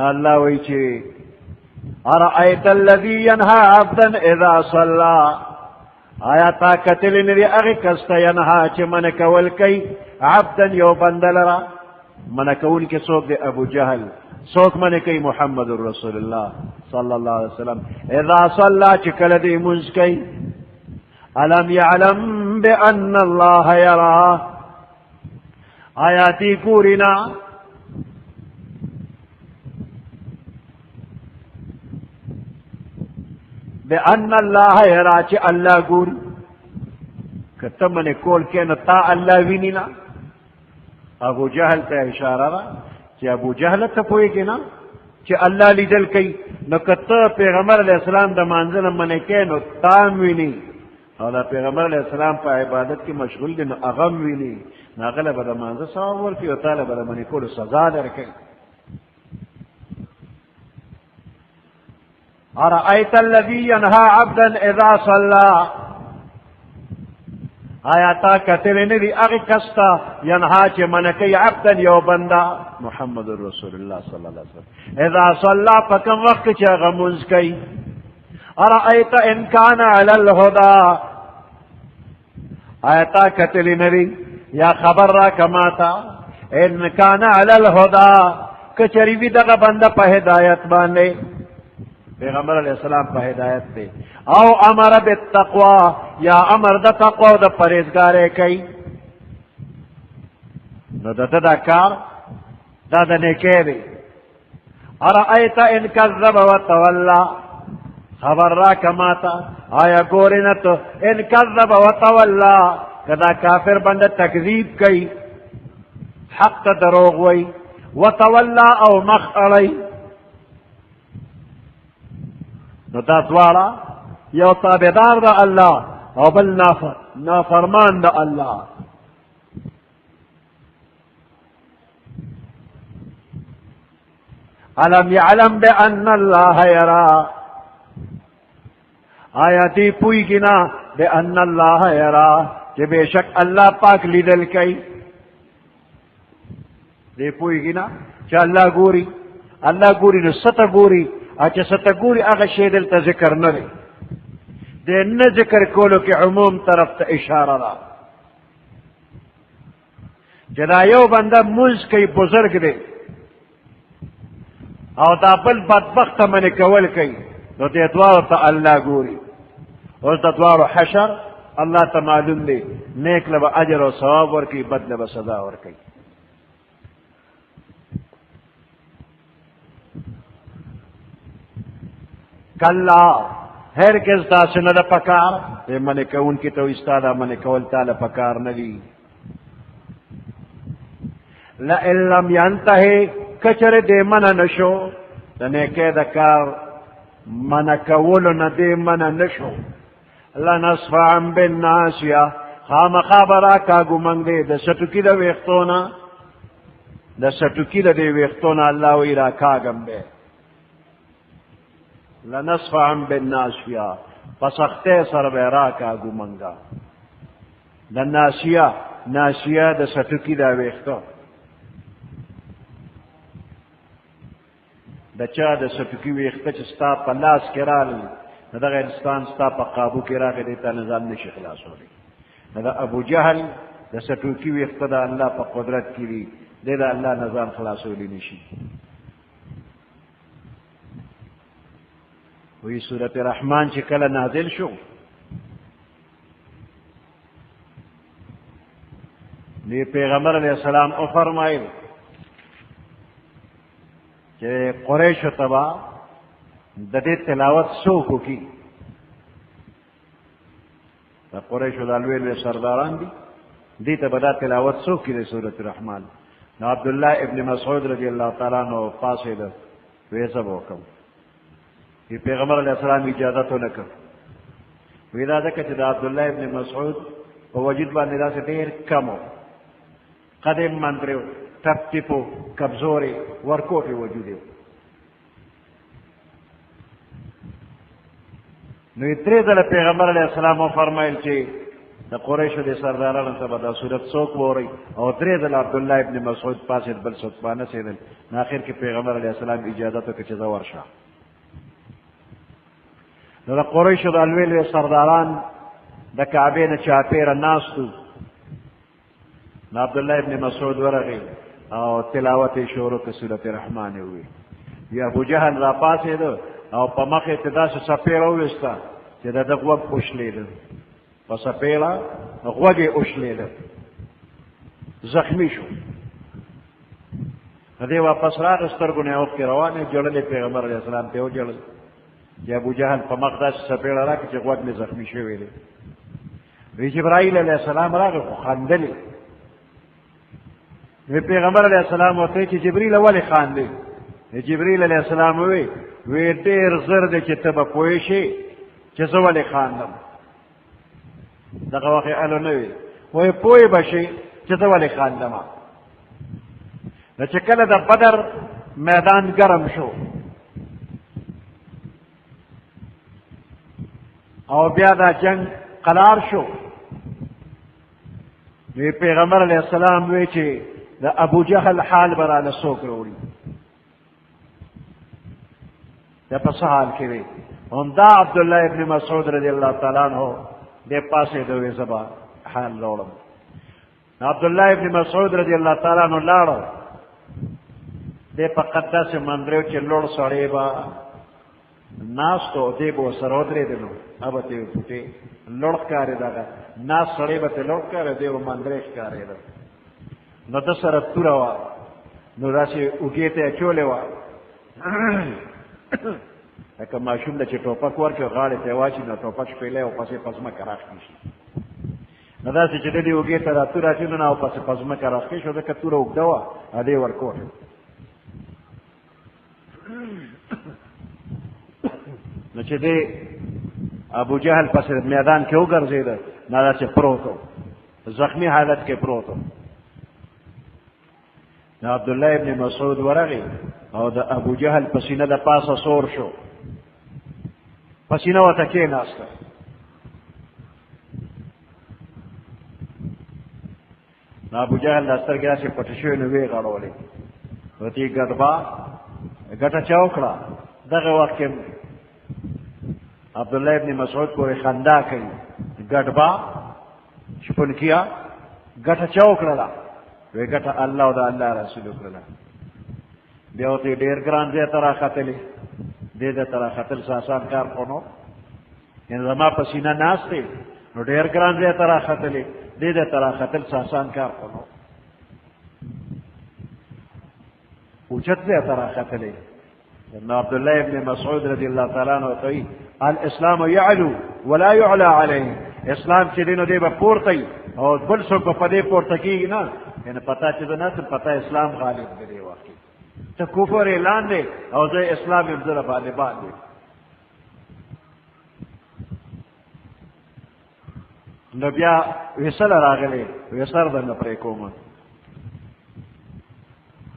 نا الله وی چې ارأيت الذي ينهى عبدا اذا صلى آیا تا کتل نری اغی کستا ینها چې من کول کئی عبدا یو بندلرا من کول کی سوک دے ابو جہل سوک من کئی محمد رسول اللہ صلی اللہ علیہ وسلم اذا صلى چکل دی منز کئی علم يعلم بأن الله يرى آیاتی کورینا بأن الله يرى چې الله ګوري کته من کول کې نه تا الله ویني نه ابو جهل ته اشاره ده چې ابو جهل ته پوهیږي نه چې الله لیدل کوي نو کته پیغمبر علیہ السلام د مانځنه من کې نو تام ویني او دا پیغمبر علیہ السلام په عبادت کې مشغول دي نو هغه ویني ناغله به د مانځه ثواب ورکړي او تعالی به د من کول سزا درکړي ارأيت الذي ينهى عبدا اذا صلى آیاتا کتل ندی اغی کستا ینها چه منکی عبدا یو بندا محمد رسول اللہ صلی اللہ علیہ وسلم اذا صلى فکم وقت چه غموز کی ارأيت ان کان علی الهدى آیاتا کتل ندی یا خبر را کماتا ان کان علی الهدى کچری وی دغه بندا په ہدایت باندې پیغمبر علیہ السلام په ہدایت دے او امر بالتقوی یا امر د تقوی د پرهیزګارۍ کوي نو دا کار دا د نیکۍ دی ارأیت ان کذب وتولى خبر را کماتا آیا ګورې نه تو ان کذب وتولى کدا کافر بنده تکذیب کوي حق ته دروغ وی وتولى او مخ اړی نو دا دوارا یو تابعدار دا اللہ او بل نافرمان دا اللہ علم یعلم بأن اللہ یرا آیاتی پوئی گنا بأن اللہ یرا کہ بے شک اللہ پاک لیدل کئی دے پوئی گنا چا اللہ گوری نسطا گوری اچھا ستگوری اغا شیدل تا ذکر نرے دے نہ ذکر کولو کی عموم طرف تا اشارہ را جدا یو بندہ منز کئی بزرگ دے او دا بل بدبخت من کول کئی نو دے دوار تا اللہ گوری اوس د دواړو حشر الله ته معلوم دی، نیک له به اجر او ثواب ورکوي، بد له به سزا ورکوي. کلا هرگز داسې نه ده پکار، دې منې کوونکي ته وایي ستا دا منې کول تاله پکار نه دي. لئن لم ینتهی کچرې دې منع نه شو، د نیکۍ د کار منع کولو نه دې منع نه شو، لنصفعا بالناصیه خامخا به راکاږو موږ دې د سټوکي د ویښتو نه، د سټوکي د دې ویښتو نه الله وایي راکاږم دی. لنصفعا بالناصیه په سختۍ سره به راکاږو موږ د ناسیه، ناسیه د سټوکي د ویښتو، د چا د سټوکي ویښته چې ستا په لاس کې راغلل، د دغه انسان ستا په قابو کې راغی، دې ته نظام نشي خلاصولی. د ابو جهل د سټوکي ویښته د الله په قدرت کې دي، دې د الله نظام خلاصولی نشي. وی سورة رحمان چې کله نازل شو، دی پیغمبر علیہ السلام او فرمایل چې قریشو ته به د دې تلاوت څوک وکړي. د قریشو دا لوی لوی سرداران دي، دې ته به دا تلاوت څوک کړي د سورة رحمان. نو عبدالله ابن مسعود رضی الله تعالی عنہ پاسېده، ویې زه به وکړم. پیغمبر علیہ السلام اجازت ونه کړ. وی دا ځکه چې د عبدالله ابن مسعود په وجود باندې داسې ډېر کم و، قدم منتری و، ټپ ټیپو، کمزورې ورکوټې وجود و. نو یې درې ځله پیغمبر علیہ السلام وفرمایل چې د قریشو د سردارانو ته به دا صورت څوک وورئ، او درې ځله عبدالله ابن مسعود پاسېد، بل څوک پانسېدل. نو آخر کې پیغمبر علیہ السلام اجازت وکړ چې زه ورشه. نو د قریشو د لوی لوی سرداران د کعبې نه چاپېره ناستو. نو عبدالله ابن مسعود ورغی او تلاوت یې شروع کړ، سورة رحمان یې وویل. یا ابو جهل را پاڅېده او په مخ یې ته داسې څپېړه وویسته چې د ده غوږ اوښلېده، په څپېړه غوږ یې اوښلېده، زخمي شو. دې واپس راغی، سترګو نه یې اوښکې روانې، ژړل یې پیغمبر علیه السلام ته وژړل چې ابو جهل په مخ داسې څپېړه راکړي چې غوږ مې زخمي شوی دی. وی جبرائیل علیه السلام راغی خو خندلې. وی پیغمبر علیه السلام ورته وایي چې جبریله ولې خاندې؟ جبریل علیه السلام وی ډېر زر دی چې ته به پوه شې چې زه ولې خاندم. دغه وخت یې الو نه وي، وایي پوه به شې چې زه ولې خاندم. نو چې کله د بدر میدان ګرم شو او بیا دا جنگ قرار شو، نو پیغمبر علیه السلام وی چې د ابو جهل حال به رانه څوک راوړي، دا په څه حال کې وي. همدا عبدالله ابن مسعود رضی الله تعالی عنہ دې پاسېده، وی زه به حال راوړم. عبدالله ابن مسعود رضی الله تعالی عنہ لاړو، دې په قد داسې مندرېو چې لوړ سړی به ناستو، دې به ورسره ودرېدلو، هغه به ته یې پوټې لوړ ښکارېده، هغه ناست سړی به ته لوړ ښکارېده، دې به مندرې ښکارېده. نو ده سره توره وه، نو داسې اوږې ته یې اچولې وه لکه ماشوم له چې ټوپک ورکړي غاړې ته یې واچي، نو ټوپک شپېلی او پسې په ځمکه راښکي شي. نو داسې چې د دې اوږې ته را توره اچېدو نه او پسې په ځمکه راښکي شو، ځکه توره اوږده وه، هدې ورکوټ. نو چې دې ابو جهل پسې میدان کې وګرځېده، نو داسې پروت و، زخمي حالت کې پروت و. نو عبدالله ابن مسعود ورغی او د ابو جهل پسینه د پاسه سور شو، پسینه ورته کېناسته. نو ابو جهل دا سترګې داسې پټې شوې، نو ویې غړولې، ورته یې ګټه چا وکړه. دغه وخت کې عبدالله ابن مسعود پورې خندا کوي، ګډبا شپونکیا ګټه چا وکړله؟ وی ګټه الله او د الله رسول وکړله. بیا ورته ډېر ګران ځای ته راختلې، دې ځای ته راختل څه اسان کار خو نو. یعنی زما په سینه ناست دی نو ډېر ګران ځای ته راختلې دې ځای ته راختل څه آسان کار خو نو اوچت ځای ته راختلې نو عبدالله ابن مسعود رضی الله تعالی عنہ ته الاسلام يعلو ولا يعلى عليه اسلام چې دینو دی به پورته او بل څوک په دې پورته کېږي نه یعنی پتا چې نه څه پتا اسلام غالب دی واقعي ته کفر اعلان دی او زه اسلام یې زره باندې نو بیا ویسل راغلی وی سر درنه پرې کوم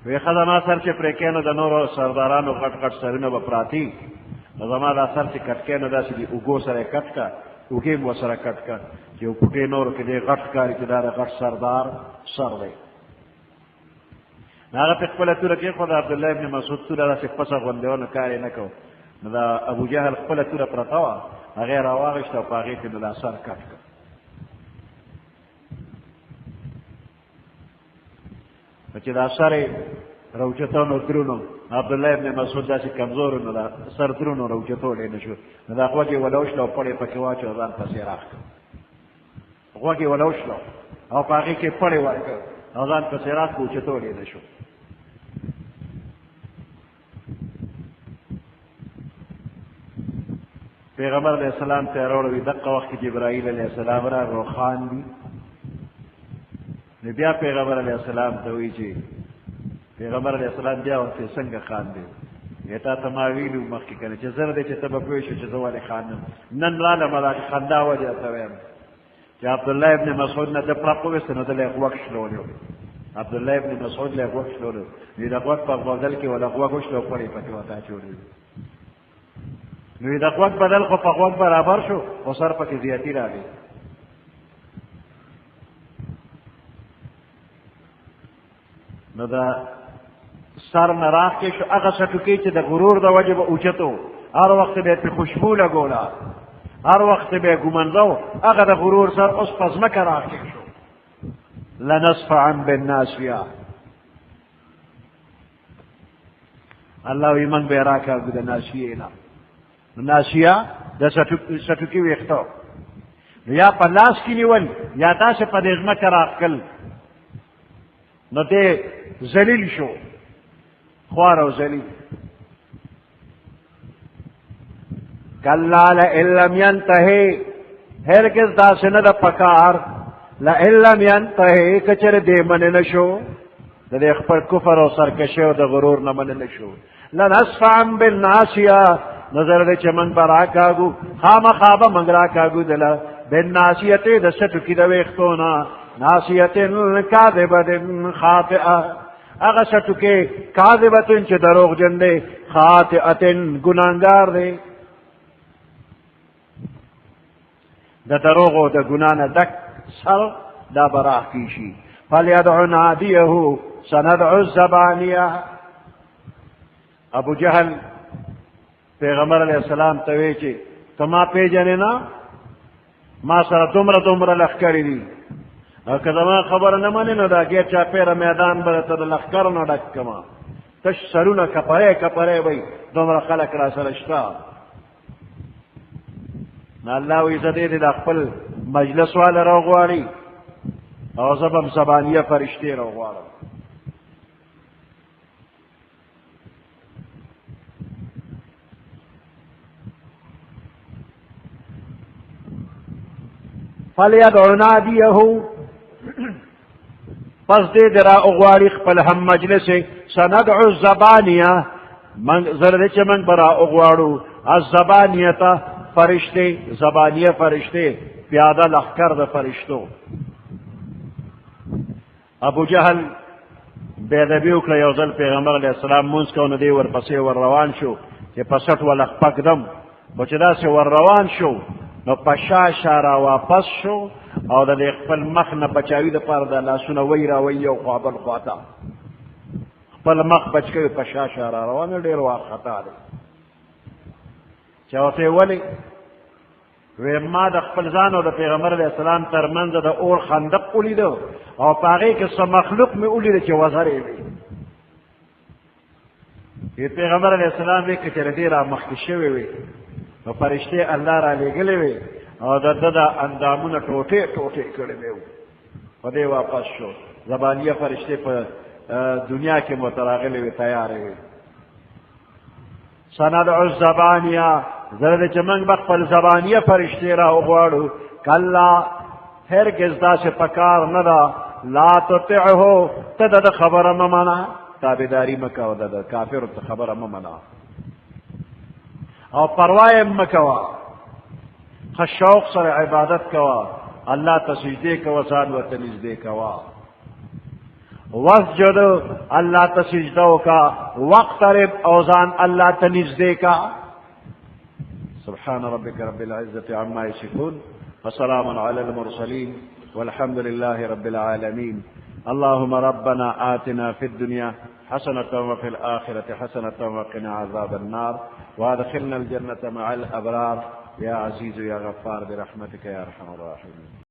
وی ښه زما سر چې پرې کې نو د نورو سردارانو غټ غټ سرونه به پراتی نو زما دا سر چې کټ کې نو داسې دي اوږو سره یې کټ کا اوږې م ورسره کټ کا چې پټې نورو کې دی غټ ښکاري چې دا د غټ سردار سر دی نو هغه په خپله توره کېښوده عبدالله ابن مسعود توره داسې پسه غوندې وه نو کار یې نه کو نو دا ابوجهل خپله توره پرته وه هغه یې راواغېسته او په هغې کې نو دا سر کټ کړ چې دا سر یې راوچتو نو درونو عبدالله ابن مسعود داسې کمزورو نو دا سر درونو راوچتولی نه شو نو دا غوږ یې ولوشله او پړې پکې واچو ځان پسې راښکړ غوږ یې ولوشله او په هغې کې پړې ورکړ او ځان پسې راښکړ اوچتولی نه شو پیغمبر علیہ السلام ته راوړوي دقه وخت کې جبرائیل علیہ السلام راغی او خاندي نو بیا پیغمبر علیہ السلام ته وایي چې پیغمبر علیہ السلام بیا ورته څنګه خاندي تا ته ما ویلو مخکې که نه چې زر دی چې ته به پوه شو چې زه ولې خاندم نن رالم دا خندا وجه ته وایم چې عبدالله ابن مسعود نه ده پړق وویسته نو ده له یې غوږ شلولو عبدالله ابن مسعود له یې غوږ شلولو نو د غوږ په غوږل کې وله غوږ وشلو پړې پکې ورته اچولې نو د غوږ بدل خو په غوږ برابر شو خو سر پکې زیاتي راغی نو دا سر نه راښکې شو هغه سټوکې چې د غرور د وجې به اوچتو هر وخت به یې پرې خوشبو لګوله هر وخت به یې ګمنځو هغه د غرور سر اوس په ځمکه راښکې شو لنصفعا بالناسیه الله وایي موږ به یې راکاږو د ناسیې نه ناسیه د سټوکي ویښتو نو یا په لاس کې نیول یا داسې په دې ځمکه راښکل نو دی ذلیل شو خوار او ذلیل کلا لئن لم ینتهی هرگز داسې نه ده پکار لئن لم ینتهی که چېرې دې منې نه شو د دې خپل کفر او سرکشۍ او د غرور نه منې نه شو لنصفعا بالناسیه نظر دی چې موږ به راکاږو خامخا به موږ راکاږو دله بالناسیتې د سټوکي د ویښتو نه ناسیة کاذبة خاطئة هغه سټوکې کاذبة چې دروغجن دی خاطئة ګناهګار دی د دروغ او د ګناه نه ډک سر دا به راښکي شي فلیدع نادیه سندع الزبانیه ابو جهل پیغمبر علیہ السلام ته وی چې ته ما پیژنې نه ما سره دومره لښکرې دي او که زما خبره نه منې نو دا ګیر چاپېره میدان به ته د لښکرو نه ډک کړمه تش سرونه کپری وی دومره خلک را سره شته نو الله وایي زه دې د خپل مجلس والا راغواړي او زه به هم زبانیه فرشتې راغواړم فلیدع نادیه پس دې د را اغواړي خپل هم مجلس سندع الزبانیه زر دی چې موږ به را اغواړو الزبانیه ته فرشتې زبانیه فرشتې پیاده لښکر د فرشتو ابو جهل بې ادبي وکړه یو ځل پیغمبر علیه السلام مونځ کو نو دی ورپسې ور روان شو چې په سټ ولخ پکدم خو چې داسې ور روان شو نو په شا را واپس شو او د خپل مخ نه بچاوي دپاره د لاسونه وی را وی یو خوا بل خوا ته خپل مخ بچ کوي په شا را روان ډېر وارخطا دی چې ورته یې ولې وی ما د خپل ځان او د پیغمبر علیه السلام تر منځ د اور خندق ولیده او په هغې کې څه مخلوق مې ولیده چې وزرې وي پیغمبر علیه السلام وی که چېرې دې را مخکې شوی وي نو فرشتے اللہ را لګلې وي او د اندامونه ټوټې ټوټې کړې وي په دې واپس شو زبانیه فرشتے په دنیا کې متراغلې وي تیارې وي سندع الزبانیه زرد چې موږ به خپل زبانیه فرشتے را وغواړو کلا هرگز داسې پکار نه ده لا تطعه ته د خبره مه منه تابعداري مه کوه د کافرو ته خبره مه منه او پروا یې مه کوه ښه شوق سره عبادت کوه الله ته سجدې کوه ځان ورته نږدې کوه واسجد الله ته سجده وکړه واقترب او ځان الله ته نږدې کړه سبحان ربك رب العزة عما يصفون وسلام على المرسلين والحمد لله رب العالمين اللهم ربنا آتنا في الدنيا حسنة وفي الآخرة حسنة وقنا عذاب النار وادخلنا الجنة مع الأبرار يا عزيز يا غفار برحمتك يا أرحم الراحمين